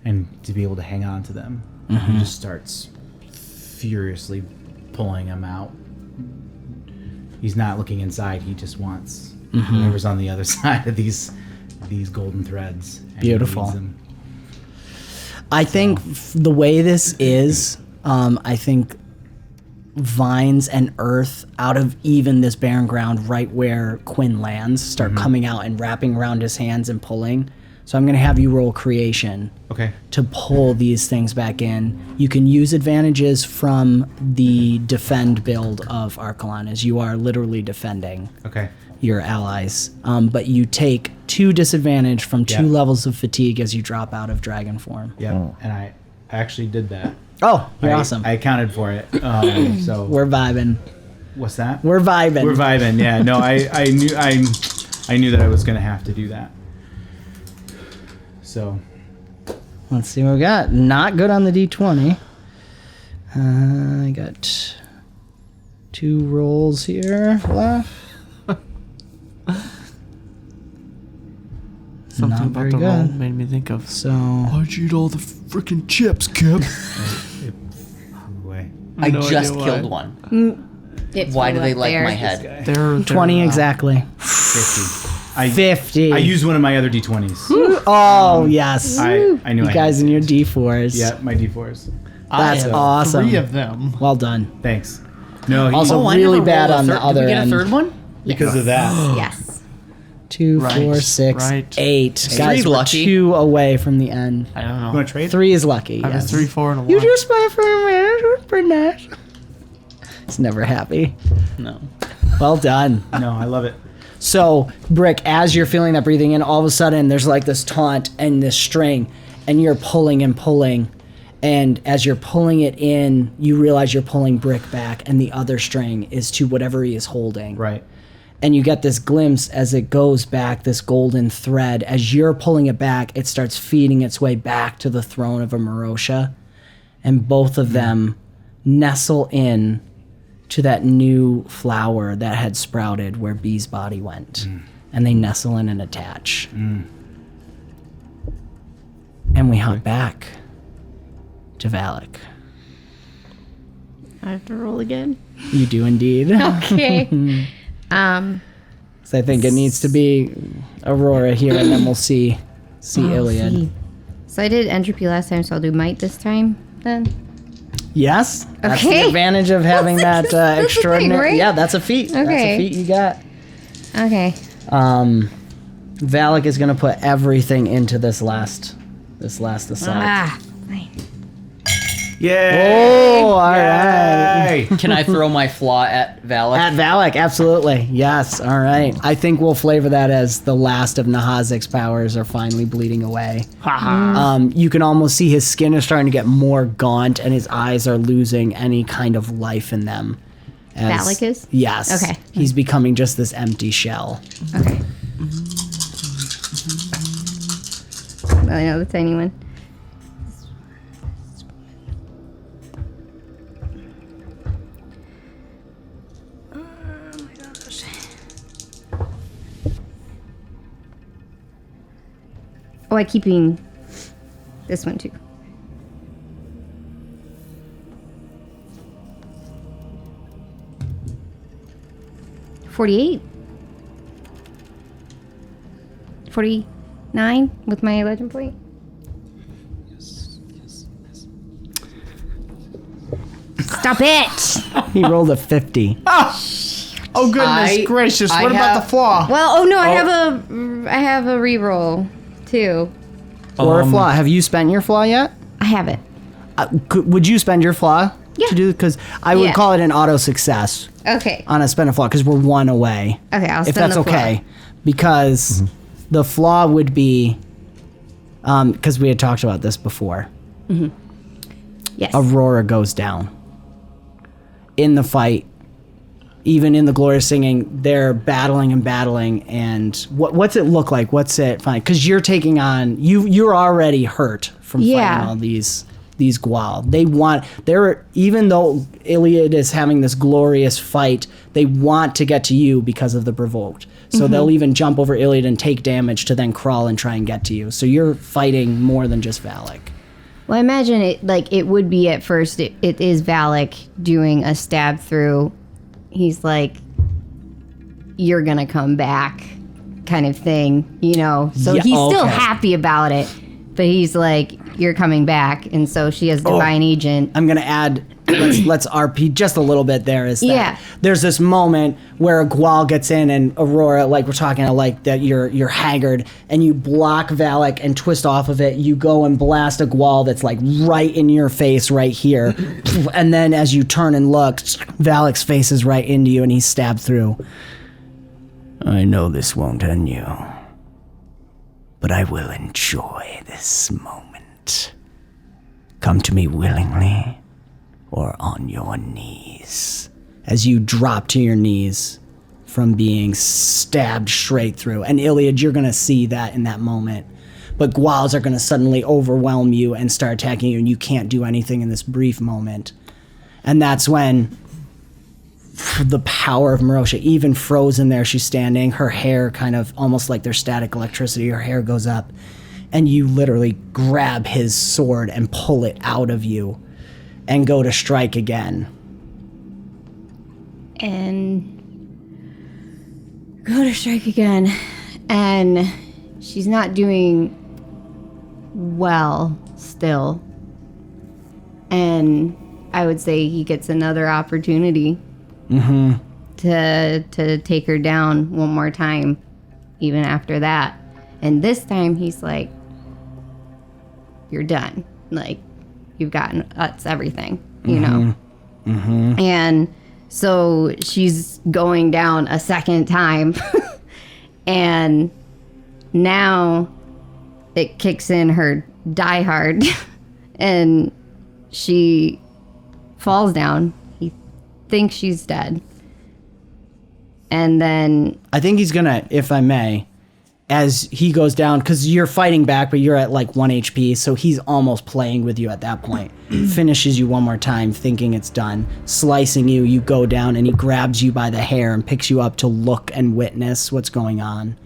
and to be able to hang on to them. He just starts furiously pulling them out. He's not looking inside, he just wants whoever's on the other side of these golden threads. And he Beautiful. leads them. I think the way this is, I think vines and earth out of even this barren ground right where Quinn lands start coming out and wrapping around his hands and pulling. So I'm going to have you roll creation Okay. to pull these things back in. You can use advantages from the defend build of Archelon as you are literally defending Okay. your allies. But you take 2 disadvantage from 2 Yeah. levels of fatigue as you drop out of dragon form. Yeah. And I actually did that. Oh, you're awesome. I accounted for it. So We're vibing. what's that? We're vibing. We're vibing. Yeah. No, I knew that I was gonna have to do that. So Let's see what we got. Not good on the D20. I got 2 rolls here left. Something Not about very the roll good. made me think of. So Why'd you eat all the freaking chips, Kip? away. I No just idea killed why. one. It Why flew do they up like there. my head? They're 20 exactly. 50. I 50. I used one of my other D20s. Oh, yes. I knew You I guys had and to. your D4s. Yeah, my D4s. That's I have awesome. 3 of them. Well done. Thanks. No, Also, I really never bad rolled a on the third- other Did we get end. a third one? because of that. Yes. 2, Right, 4, 6, right. 8. Guys, Three's we're lucky. 2 away from the end. I don't know. You want to trade? 3 is lucky. I have Yes. a 3, 4, and a 1. You just my friend, man. Pretty nice. It's never happy. No. Well done. No, I love it. So, Brick, as you're feeling that breathing in, all of a sudden there's like this taunt and this string, and you're pulling and pulling. And as you're pulling it in, you realize you're pulling Brick back, and the other string is to whatever he is holding. Right. And you get this glimpse as it goes back, this golden thread. As you're pulling it back, it starts feeding its way back to the throne of a Marosha. And both of them nestle in to that new flower that had sprouted where Bee's body went. And they nestle in and attach. And we hop back to Valak. I have to roll again. You do indeed. Okay. So I think it needs to be Aurora here, and then we'll see Ilyad. So I did entropy last time, so I'll do might this time then. Yes, that's the Okay. advantage of having that that's a thing, extraordinary. right? Yeah, that's a feat. That's a Okay. feat you got. Okay. Valak is gonna put everything into this last assault. Ah. Fine. Yay! Oh, all right. Yay! Can I throw my flaw at Valak? At Valak, absolutely. Yes. All right. I think we'll flavor that as the last of Nahezik's powers are finally bleeding away. You can almost see his skin is starting to get more gaunt, and his eyes are losing any kind of life in them. Valak is? Yes. Okay. He's becoming just this empty shell. Okay. I know the tiny one. Oh, I'm keeping this one too. 48. 49 with my legend point. Stop it! He rolled a 50. Oh goodness gracious! I What about have- the flaw? Well, I have a reroll too. Or a flaw. Have you spent your flaw yet? I have it. Would you spend your flaw Yeah. to do? Because I would Yeah. call it an auto success Okay. on a spend a flaw because we're one away. Okay, I'll If spend that's the flaw. okay, because the flaw would be, because we had talked about this before. Yes. Aurora goes down in the fight. Even in the glorious singing, they're battling, and what's it look like? What's it fine? Because you're taking on you're already hurt from fighting all these 𝒂💏. Even though Ilyad is having this glorious fight, they want to get to you because of the provoked. So they'll even jump over Ilyad and take damage to then crawl and try and get to you. So you're fighting more than just Valak. Well, I imagine it would be at first. It is Valak doing a stab through. He's like, "You're gonna come back," kind of thing, So Yeah, he's still okay. happy about it, but he's like, "You're coming back," and so she has divine agent. I'm gonna add. Let's RP just a little bit. There is that. Yeah. There's this moment where a 𝒂💏 gets in and Aurora, like we're talking, like that you're haggard and you block Valak and twist off of it. You go and blast a 𝒂💏 that's like right in your face, right here, and then as you turn and look, Valak's face is right into you and he's stabbed through. I know this won't end you, but I will enjoy this moment. Come to me willingly, or on your knees. As you drop to your knees from being stabbed straight through. And Ilyad, you're going to see that in that moment. But 𝒂💏s are going to suddenly overwhelm you and start attacking you, and you can't do anything in this brief moment. And that's when the power of Marosha, even frozen there, she's standing, her hair kind of almost like there's static electricity, her hair goes up, and you literally grab his sword and pull it out of you and go to strike again. And go to strike again. And she's not doing well still. And I would say he gets another opportunity to take her down one more time, even after that. And this time he's like, "You're done. Like, you've gotten us everything, And so she's going down a second time. And now it kicks in her diehard and she falls down. He thinks she's dead. And then I think he's gonna, if I may, as he goes down, because you're fighting back, but you're at like 1 HP, so he's almost playing with you at that point. Finishes you one more time, thinking it's done, slicing you. You go down, and he grabs you by the hair and picks you up to look and witness what's going on.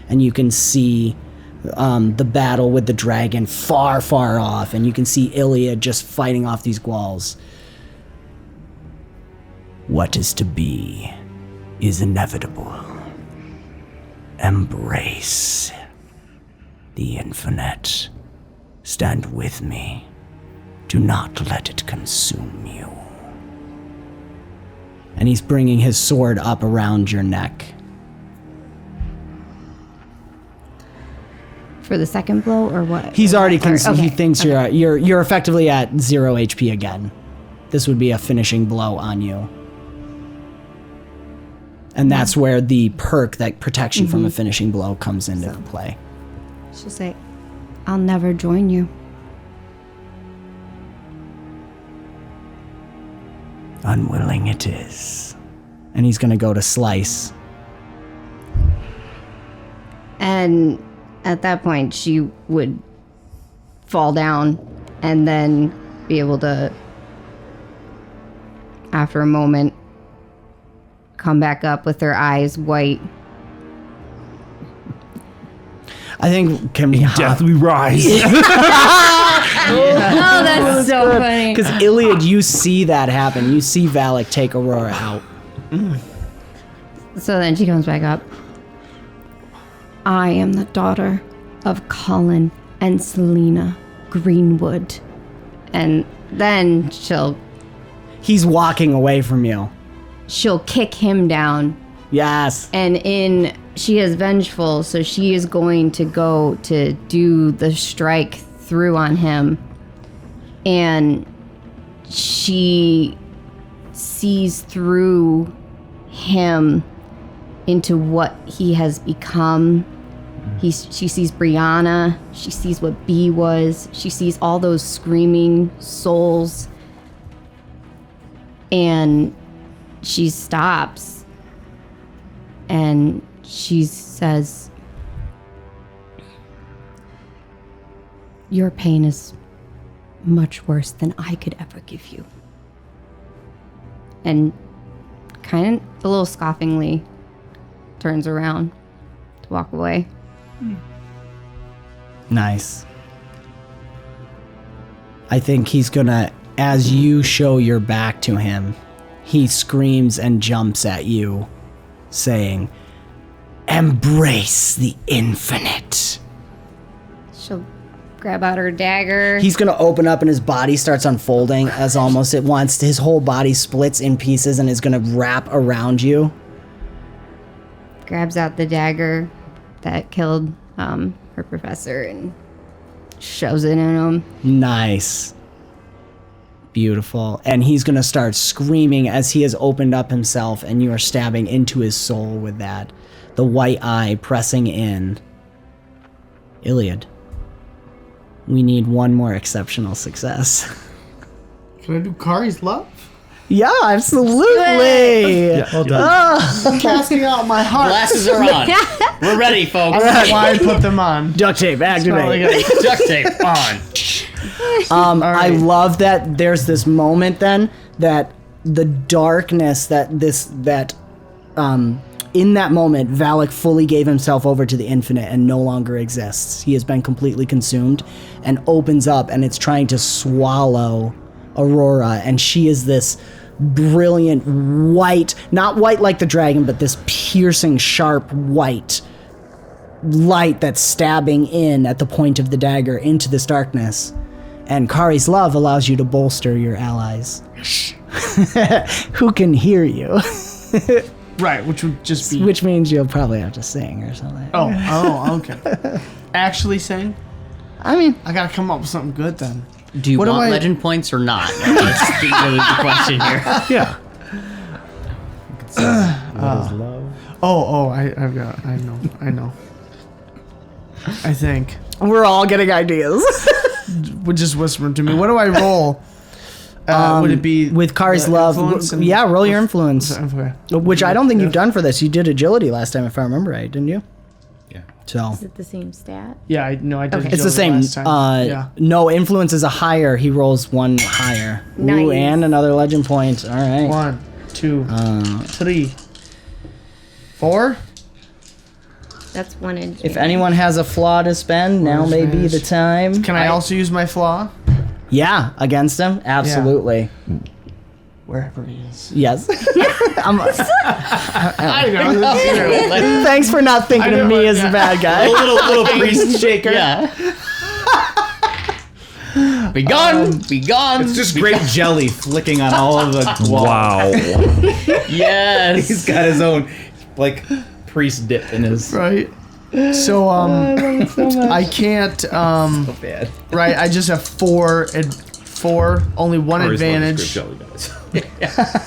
And you can see the battle with the dragon far, far off, and you can see Ilyad just fighting off these 𝒂💏s. What is to be is inevitable. Embrace the infinite. Stand with me. Do not let it consume you. And he's bringing his sword up around your neck. for the second blow or what? He's already Or- okay, he thinks okay. you're effectively at 0 HP again. This would be a finishing blow on you. And that's where the perk that protects you from a finishing blow comes into play. She'll say, "I'll never join you." Unwilling it is. And he's going to go to slice. And at that point, she would fall down and then be able to, after a moment, come back up with her eyes white. I think can we Death we rise. Oh, that's so funny. Because Ilyad, you see that happen. You see Valak take Aurora out. So then she comes back up. I am the daughter of Colin and Selena Greenwood. And then He's walking away from you. she'll kick him down. Yes. And she is vengeful, so she is going to go to do the strike through on him. And she sees through him into what he has become. She sees Brianna. She sees what B was. She sees all those screaming souls. And she stops. And she says, your pain is much worse than I could ever give you. And kind of a little scoffingly turns around to walk away. Nice. I think he's gonna, as you show your back to him, he screams and jumps at you, saying, embrace the infinite. She'll grab out her dagger. He's gonna open up and his body starts unfolding as almost it wants. His whole body splits in pieces and is gonna wrap around you. Grabs out the dagger that killed her professor and shoves it in him. Nice. Beautiful. And he's gonna start screaming as he has opened up himself and you are stabbing into his soul with that. The white eye pressing in. Ilyad. We need one more exceptional success. Can I do Kari's love? Yeah, absolutely. Yeah, well done. Casting out my heart. Glasses are on. We're ready, folks. I don't know why I put them on. Duct tape, activate. Duct tape on. I love that there's this moment then that the darkness in that moment, Valak fully gave himself over to the infinite and no longer exists. He has been completely consumed and opens up and it's trying to swallow Aurora, and she is this brilliant white, not white like the dragon, but this piercing, sharp white light that's stabbing in at the point of the dagger into this darkness. And Kari's love allows you to bolster your allies who can hear you. Right, which would just be... Which means you'll probably have to sing or something. Oh, okay. Actually sing? I mean, I gotta come up with something good then. Do you What do want I- legend points or not? That's really the question here. Yeah. What is love? I know. I think. we're all getting ideas. Would just whisper to me. What do I roll? Would it be with Kari's love? influence and- Yeah, roll your influence. Okay. Which I don't think you've done for this. You did agility last time, if I remember right, didn't you? Yeah. So Is it the same stat? Yeah, I did. Okay. it's the agility same. last time. Yeah. No, influence is a higher. He rolls one higher. Ooh, Nice. and another legend point. All right. 1, 2, 3, 4. That's one inch. If anyone has a flaw to spend, now may be the time. Can I also use my flaw? Yeah, against him, absolutely. Wherever he is. Yes. I know. Thanks for not thinking of me as the bad guy. little priest shaker. Yeah. Be gone. Be gone. It's just grape jelly flicking on all of the walls. Wow. Yes. He's got his own, like, priest dip in his... Right. So I can't So bad. right. I just have four, only one Kari's love is advantage. grape jelly, guys.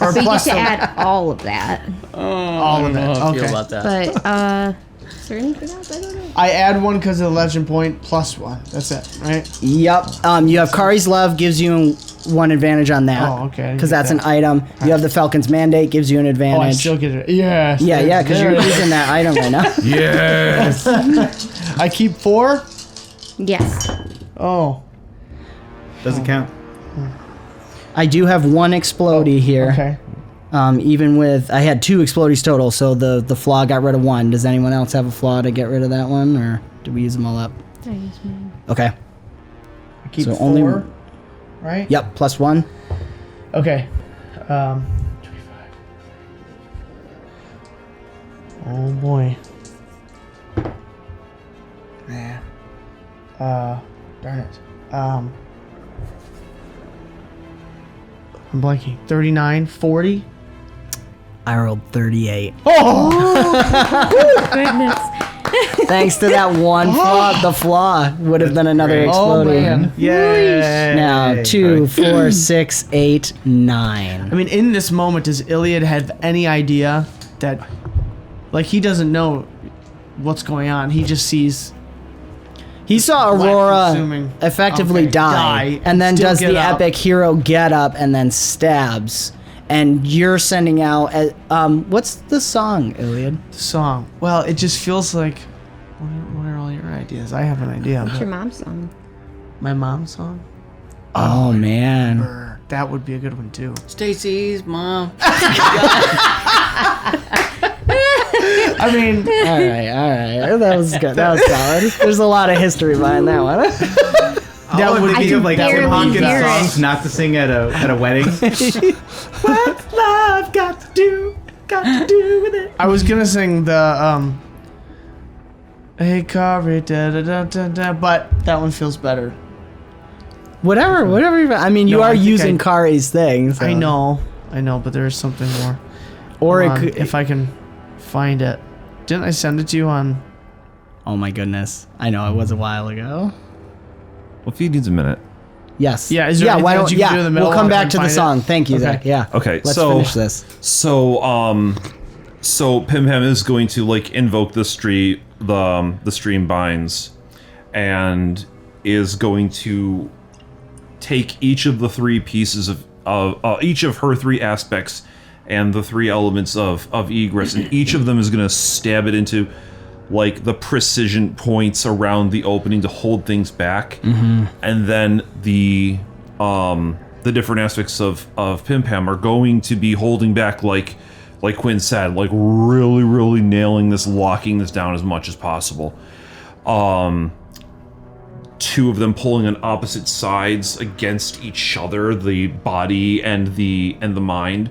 Or So you get plus to the- add all of that. all of it. How I feel Okay. about that. But, is there anything else? I don't know. I add one because of the legend point plus one. That's it, right? Yep. You have Kari's love, gives you one advantage on that. Oh, okay, I Because get that's an that. item. You have the Falcon's Mandate, gives you an Oh, I advantage. still get it. Yes. Yeah, because you're using that item right now. Yes. I keep 4. Yes. Oh. Doesn't count. I do have one explodey here. Okay. Even with, I had 2 explodies total, so the flaw got rid of 1. Does anyone else have a flaw to get rid of that one, or did we use them all up? I use mine. Okay. I keep So 4. only- Right. Yep, plus 1. Okay. Oh boy. Yeah. Darn it. I'm blanking. 39, 40. I rolled 38. Goodness. Thanks to that one flaw. The flaw would have been another exploding. man. Yay. Now 2, 4, 6, 8, 9. I mean, in this moment, does Ilyad have any idea that, like, he doesn't know what's going on? He just sees. He saw Light Aurora consuming. effectively Okay, die, and then still does get the up. epic hero get up and then stabs. And you're sending out. What's the song, Ilyad? Song. Well, it just feels like. What are all your ideas? I have an idea. What's your mom's song? My mom's song? Oh man. Brr, that would be a good one, too. Stacy's mom. I mean, All right. That was good. That was solid. There's a lot of history behind that one. That would I think can of like barely Tim Hawkins hear it. songs not to sing at a wedding. What's love got to do with it? I was gonna sing the, Hey, Kari, da da da da da, but that one feels better. Whatever. I mean, you No, I are think using Kari's thing. So. I know, but there is something more. Or Hold it on, could. if I can find it. Didn't I send it to you on? Oh my goodness. I know it was a while ago. Well, if he needs a minute. Yes. Yeah, is there anything why that don't you can do in the middle we'll come while I back to the find it? song. Thank you, Okay. Zach. Yeah. Okay, Let's so finish this. So Pim Pam is going to like invoke the stream binds, and is going to take each of the three pieces of each of her three aspects and the three elements of egress, and each of them is going to stab it into like the precision points around the opening to hold things back, and then the different aspects of Pim Pam are going to be holding back, like Quinn said, like really nailing this, locking this down as much as possible. Two of them pulling on opposite sides against each other, the body and the mind,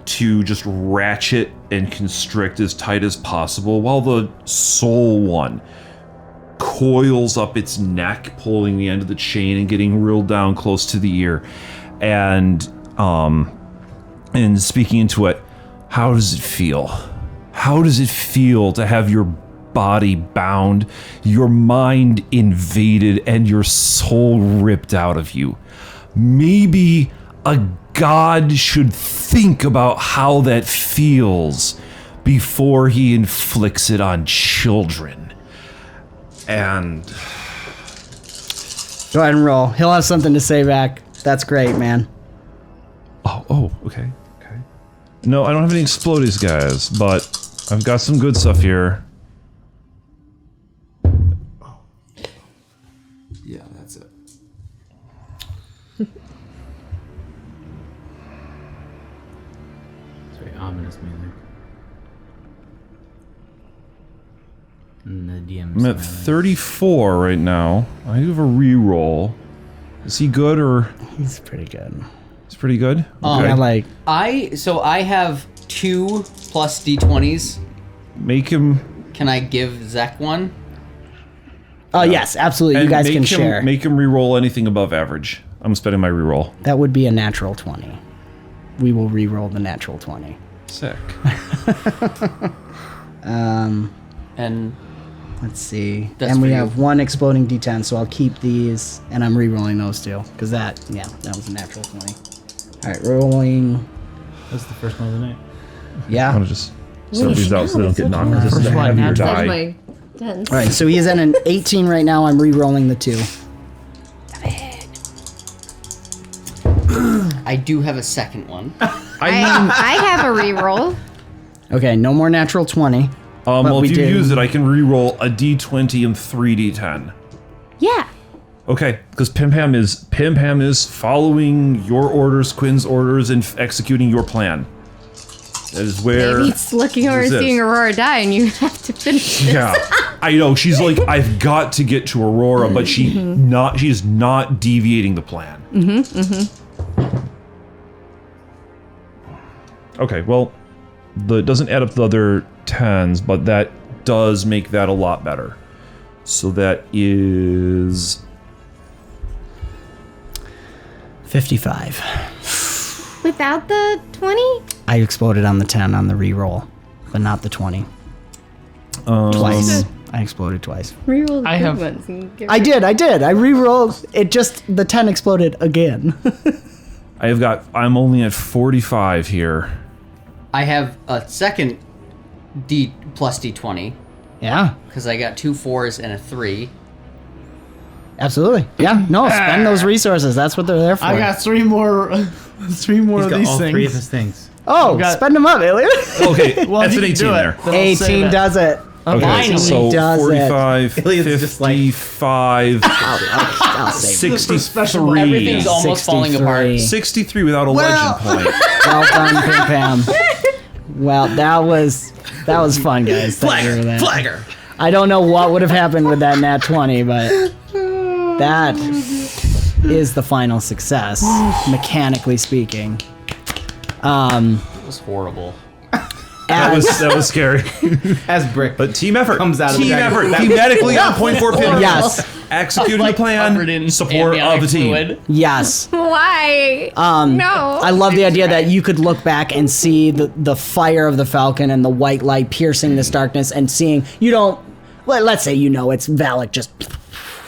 to just ratchet and constrict as tight as possible, while the soul one coils up its neck, pulling the end of the chain and getting real down close to the ear. And speaking into it, how does it feel? How does it feel to have your body bound, your mind invaded, and your soul ripped out of you? Maybe a god should think about how that feels before he inflicts it on children. And Go ahead and roll. He'll have something to say back. That's great, man. Okay. No, I don't have any explodies, guys, but I've got some good stuff here. Yeah, that's it. It's very ominous music. And the DM. I'm at 34 right now. I have a reroll. Is he good or? He's pretty good. It's pretty good. Yeah, like I have 2 plus d20s. Make him. Can I give Zek one? oh yes, absolutely. You and guys make can him, share. Make him reroll anything above average. I'm spending my reroll. That would be a natural 20. We will re-roll the natural 20. Sick. And Let's see. That's and we for you. have one exploding D10, so I'll keep these, and I'm re-rolling those two, because that was a natural 20. All right, rolling. That's the first one of the night. Yeah. I'm gonna just sort these out so they don't get knocked. This is a one, heavier That's die. my dance. All right, so he is at an 18 right now. I'm re-rolling the 2. I do have a second one. I have a reroll. Okay, no more natural 20. Well, we if you did- use it, I can reroll a D20 and 3D10. Yeah. Okay, because Pim Pam is following your orders, Quinn's orders, and executing your plan. That is where. Maybe it's looking over and this is. seeing Aurora die, and you have to finish this. Yeah, I know. She's like, I've got to get to Aurora, but she's not deviating the plan. Okay, well, it doesn't add up to the other 10s, but that does make that a lot better. So that is 55. Without the 20? I exploded on the 10 on the reroll, but not the 20. Twice. I exploded twice. Reroll the I good have- ones. And get I did. I re-rolled. It just, the 10 exploded again. I'm only at 45 here. I have a second D plus D20 Yeah, because I got 2 4s and a 3. absolutely. Yeah, no, spend those resources. That's what they're there for. I got 3 more. 3 more He's of got these all things. 3 of his things. Oh, got- spend them up, Ilyad. Okay, Well, that's if an you 18 can do there. it, then I'll say 18 that. does it. Okay, Finally. so Does it. 45, Ilyad's just like- 55, I'll save it. 63. Everything's almost falling 63. apart. 63 without a Well- legend point. Well done, Pim Pam. Well, that was fun, guys. Thank you for that. Flagger. I don't know what would have happened with that nat 20, but that is the final success, mechanically speaking. It was horrible. That was scary. As Brick But team effort. Comes out of the team dragon. effort. Thematically on point for Pim. Yes, Executing Like, the covered plan. in Support of amniotic the team. fluid. yes. Why? No. I love the idea that you could look back and see the fire of the falcon and the white light piercing this darkness and seeing, let's say it's Valak just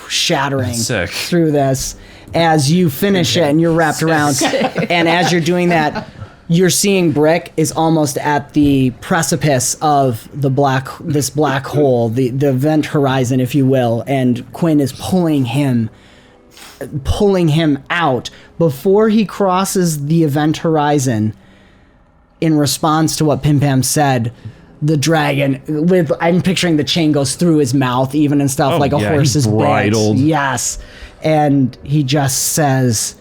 shattering Sick. through this as you finish it and you're wrapped around. And as you're doing that, you're seeing Brick is almost at the precipice of this black hole, the event horizon, if you will, and Quinn is pulling him out before he crosses the event horizon. In response to what Pim Pam said, the dragon I'm picturing the chain goes through his mouth even and stuff, Oh, like a yeah, horse's he's bit. bridled. Yes. And he just says,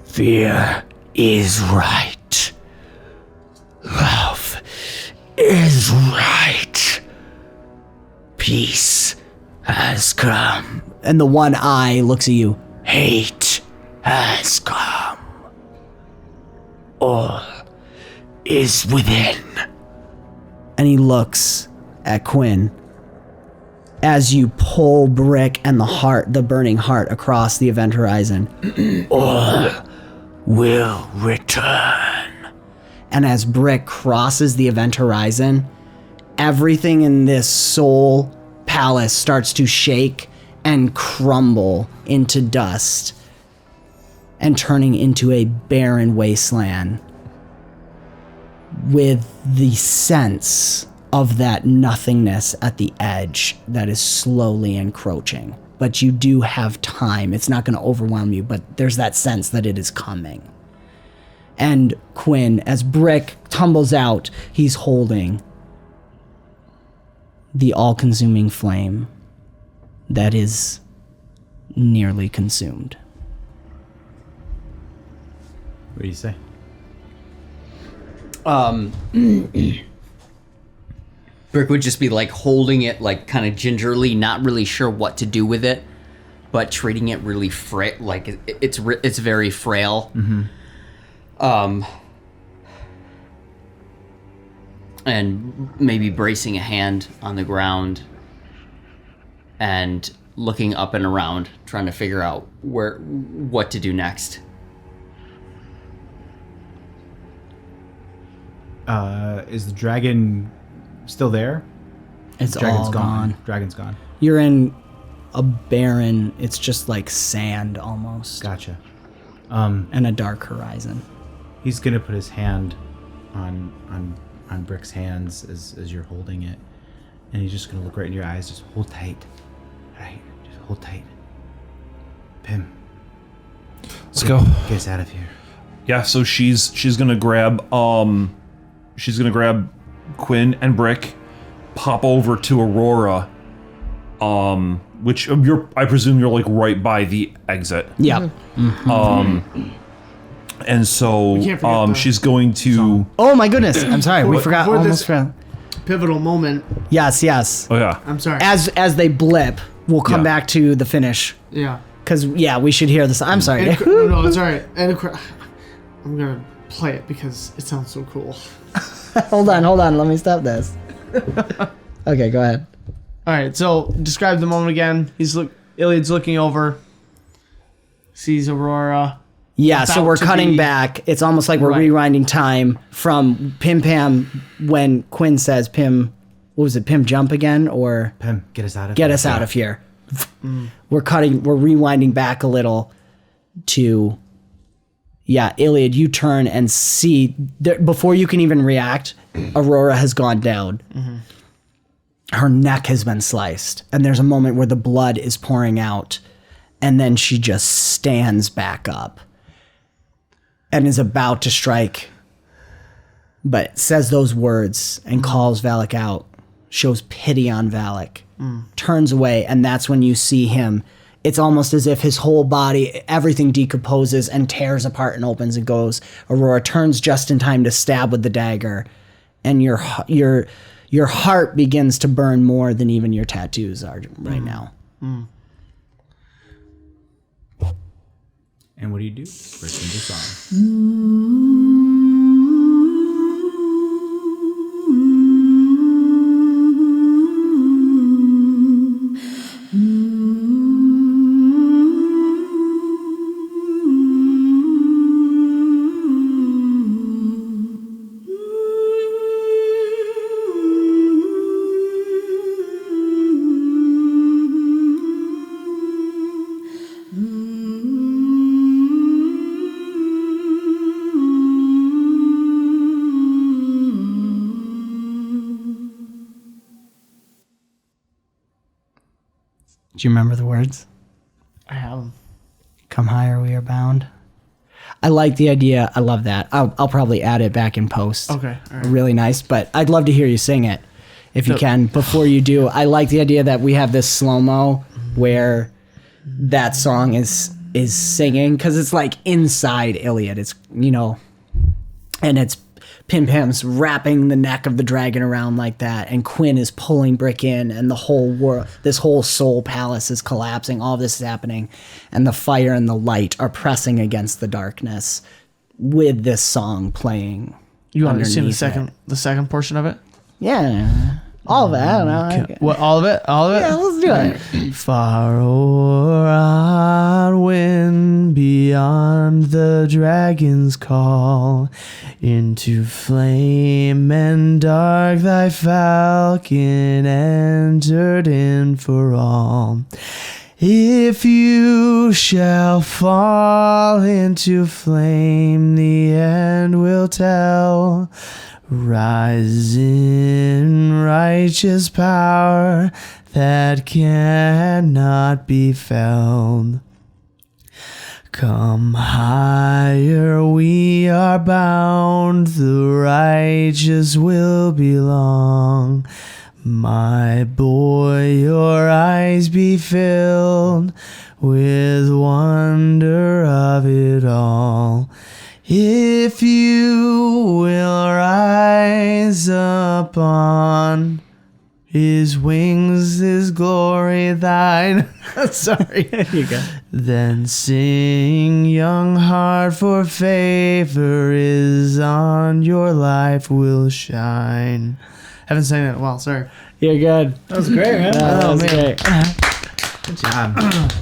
"Fear is right. Love is right. Peace has come." And the one eye looks at you. "Hate has come. All is within." And he looks at Quinn as you pull Brick and the burning heart across the event horizon. "All will return." And as Brick crosses the event horizon, everything in this soul palace starts to shake and crumble into dust and turning into a barren wasteland with the sense of that nothingness at the edge that is slowly encroaching. But you do have time. It's not going to overwhelm you, but there's that sense that it is coming. And Quinn, as Brick tumbles out, he's holding the all-consuming flame that is nearly consumed. What do you say? Brick would just be like holding it like kind of gingerly, not really sure what to do with it, but treating it really like it's very frail. And maybe bracing a hand on the ground and looking up and around, trying to figure out what to do next. Is the dragon still there? It's Dragon's all gone. Dragon's gone. You're in a barren, it's just like sand almost. Gotcha. And a dark horizon. He's gonna put his hand on Brick's hands as you're holding it, and he's just gonna look right in your eyes. Just hold tight, right? Just hold tight. Pim, Let's go. get us out of here. Yeah, so she's gonna grab Quinn and Brick, pop over to Aurora, which I presume you're like right by the exit. Yep. And so can't forget the she's going to Oh my goodness. I'm sorry. We forgot. before Almost this- forgot. Pivotal moment. Yes, yes. Oh yeah. I'm sorry. As they blip, we'll come Yeah. back to the finish. Yeah. Because, yeah, we should hear this. I'm sorry. No, it's all right. And I'm gonna play it because it sounds so cool. Hold on. Let me stop this. Okay, go ahead. All right, so describe the moment again. Ilyad's looking over, sees Aurora. Yeah, so About we're to cutting be- back. It's almost like we're Right. rewinding time from Pim Pam when Quinn says, Pim, what was it, Pim jump again? Or Pim, get us out of get here. us out of here. We're rewinding back a little to, Ilyad, you turn and see, before you can even react, Aurora has gone down. Her neck has been sliced, and there's a moment where the blood is pouring out, and then she just stands back up and is about to strike, but says those words and calls Valak out, shows pity on Valak, turns away, and that's when you see him. It's almost as if his whole body, everything decomposes and tears apart and opens and goes. Aurora turns just in time to stab with the dagger, and your heart begins to burn more than even your tattoos are right now. And what do? Burst into song. Do you remember the words? I have them. Come higher, we are bound. I like the idea. I love that. I'll probably add it back in post. Okay, all right. Really nice, but I'd love to hear you sing it if you can. Before you do, I like the idea that we have this slow-mo where that song is singing, because it's like inside Ilyad. It's, and it's Pim Pam's wrapping the neck of the dragon around like that, and Quinn is pulling Brick in, and the whole world, this whole soul palace is collapsing. All this is happening, and the fire and the light are pressing against the darkness with this song playing. You want to sing underneath the second portion of it? Yeah, all of it. I don't know. What? All of it? All of it? Yeah, let's do it. Far o'er wind beyond the dragon's call, into flame and dark thy falcon entered in for all. If you shall fall into flame, the end will tell. Rise in righteous power that cannot be felled. Come higher, we are bound, the righteous will belong. My boy, your eyes be filled with wonder of it all. If you will rise upon his wings, his glory thine. Sorry. You go. Then sing, young heart, for favor is on your life will shine. Haven't sang that in a while, sorry. You're good. That was great, man. That was great. Good job.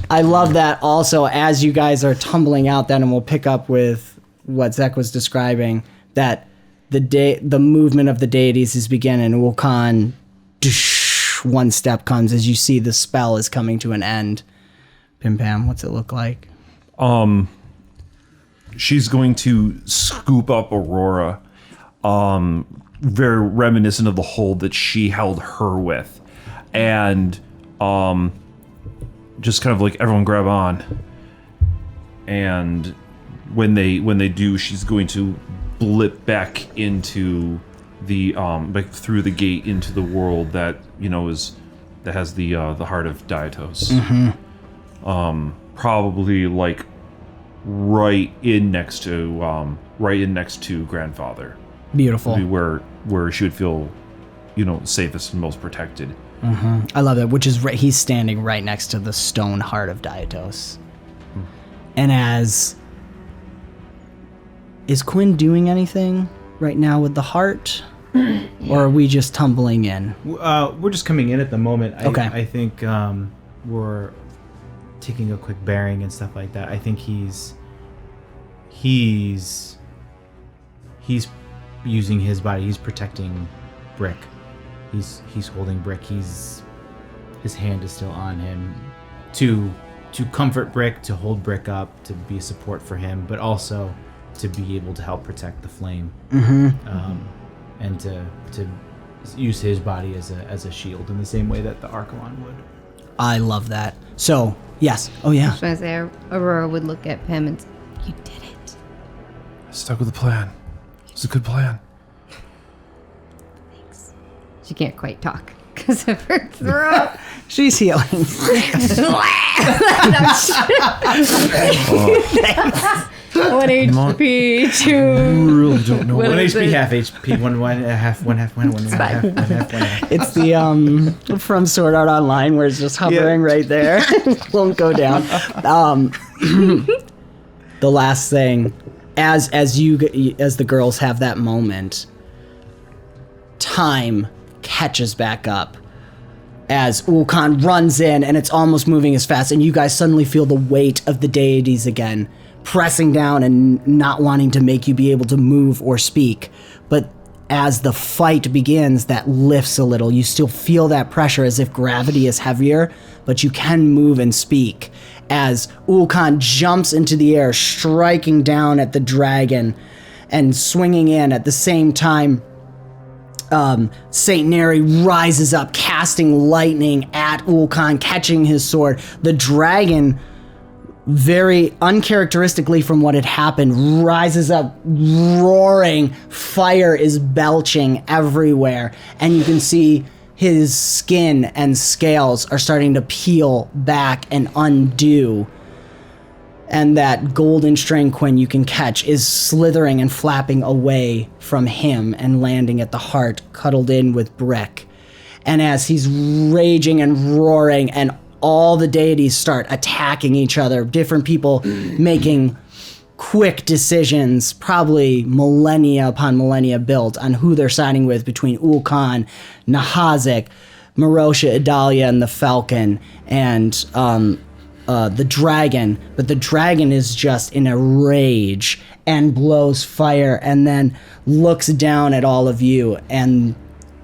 I love that also, as you guys are tumbling out then, and we'll pick up with what Zek was describing, that the movement of the deities is beginning. Wukon, one step comes as you see the spell is coming to an end. Pim Pam, what's it look like? She's going to scoop up Aurora, very reminiscent of the hold that she held her with, and just kind of like, everyone grab on. And when they do, she's going to blip back into the back through the gate into the world that that has the heart of 𝑑𝒐𝒏𝒄𝒂. Probably like right in next to grandfather. Beautiful. Would be where she would feel, safest and most protected. I love that, which is he's standing right next to the stone heart of 𝑑𝒐𝒏𝒄𝒂. And as is Quinn doing anything right now with the heart? Or are we just tumbling in? We're just coming in at the moment. Okay. I think we're taking a quick bearing and stuff like that. I think he's using his body. He's protecting Brick. He's holding Brick. His hand is still on him to comfort Brick, to hold Brick up, to be a support for him, but also to be able to help protect the flame. And to use his body as a shield in the same way that the Archon would. I love that. So, yes. Oh, yeah. I was going to say, Aurora would look at Pim and say, you did it. Stuck with the plan. It's a good plan. Thanks. She can't quite talk because of her throat. She's healing. 1 HP, 2. Really don't know. What One is HP, it? half HP, one half. It's the from Sword Art Online where it's just hovering right there. Won't go down. The last thing, as the girls have that moment, time catches back up as 𝒂𝒏 runs in, and it's almost moving as fast, and you guys suddenly feel the weight of the deities again, pressing down and not wanting to make you be able to move or speak. But as the fight begins, that lifts a little. You still feel that pressure as if gravity is heavier, but you can move and speak. As 𝒂𝒏 jumps into the air, striking down at the dragon and swinging in at the same time, 𝒎𝒐𝒐 rises up, casting lightning at 𝒂𝒏, catching his sword. The dragon, very uncharacteristically from what had happened, rises up, roaring. Fire is belching everywhere, and you can see his skin and scales are starting to peel back and undo. And that golden string Quinn you can catch is slithering and flapping away from him and landing at the heart, cuddled in with Brick. And as he's raging and roaring and all the deities start attacking each other, different people making quick decisions, probably millennia upon millennia built on who they're siding with between 𝒂𝒏, Nahezik, Marosha, Idalia, and the Falcon, and the dragon. But the dragon is just in a rage and blows fire and then looks down at all of you and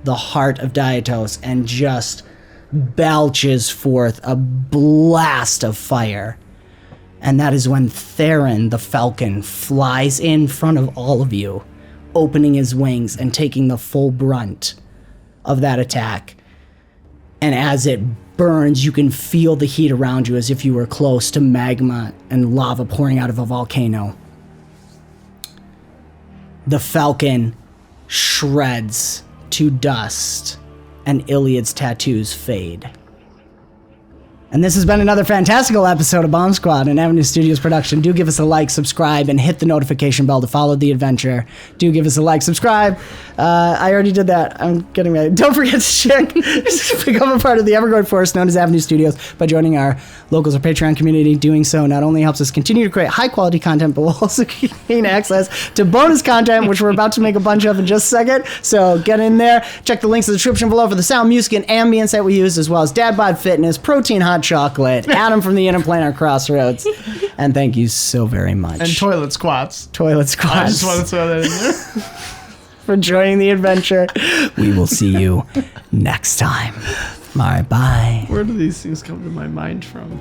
the heart of Daitos and just belches forth a blast of fire. And that is when Theron, the Falcon, flies in front of all of you, opening his wings and taking the full brunt of that attack. And as it burns, you can feel the heat around you as if you were close to magma and lava pouring out of a volcano. The Falcon shreds to dust, and Ilyad's tattoos fade. And this has been another fantastical episode of BombSquad, an Avenue Studios production. Do give us a like, subscribe, and hit the notification bell to follow the adventure. Do give us a like, subscribe. I already did that. I'm getting ready. Don't forget to become a part of the Evergrowing Force known as Avenue Studios by joining our Locals or Patreon community. Doing so not only helps us continue to create high-quality content, but will also gain access to bonus content, which we're about to make a bunch of in just a second. So get in there. Check the links in the description below for the sound, music, and ambience that we use, as well as Dadbod Fitness, Protein Hot Chocolate, Adam from the Interplanar Crossroads, and thank you so very much. And toilet squats. Toilet squats. I just want to throw that in there. For joining the adventure. We will see you next time. All right, bye. Where do these things come to my mind from?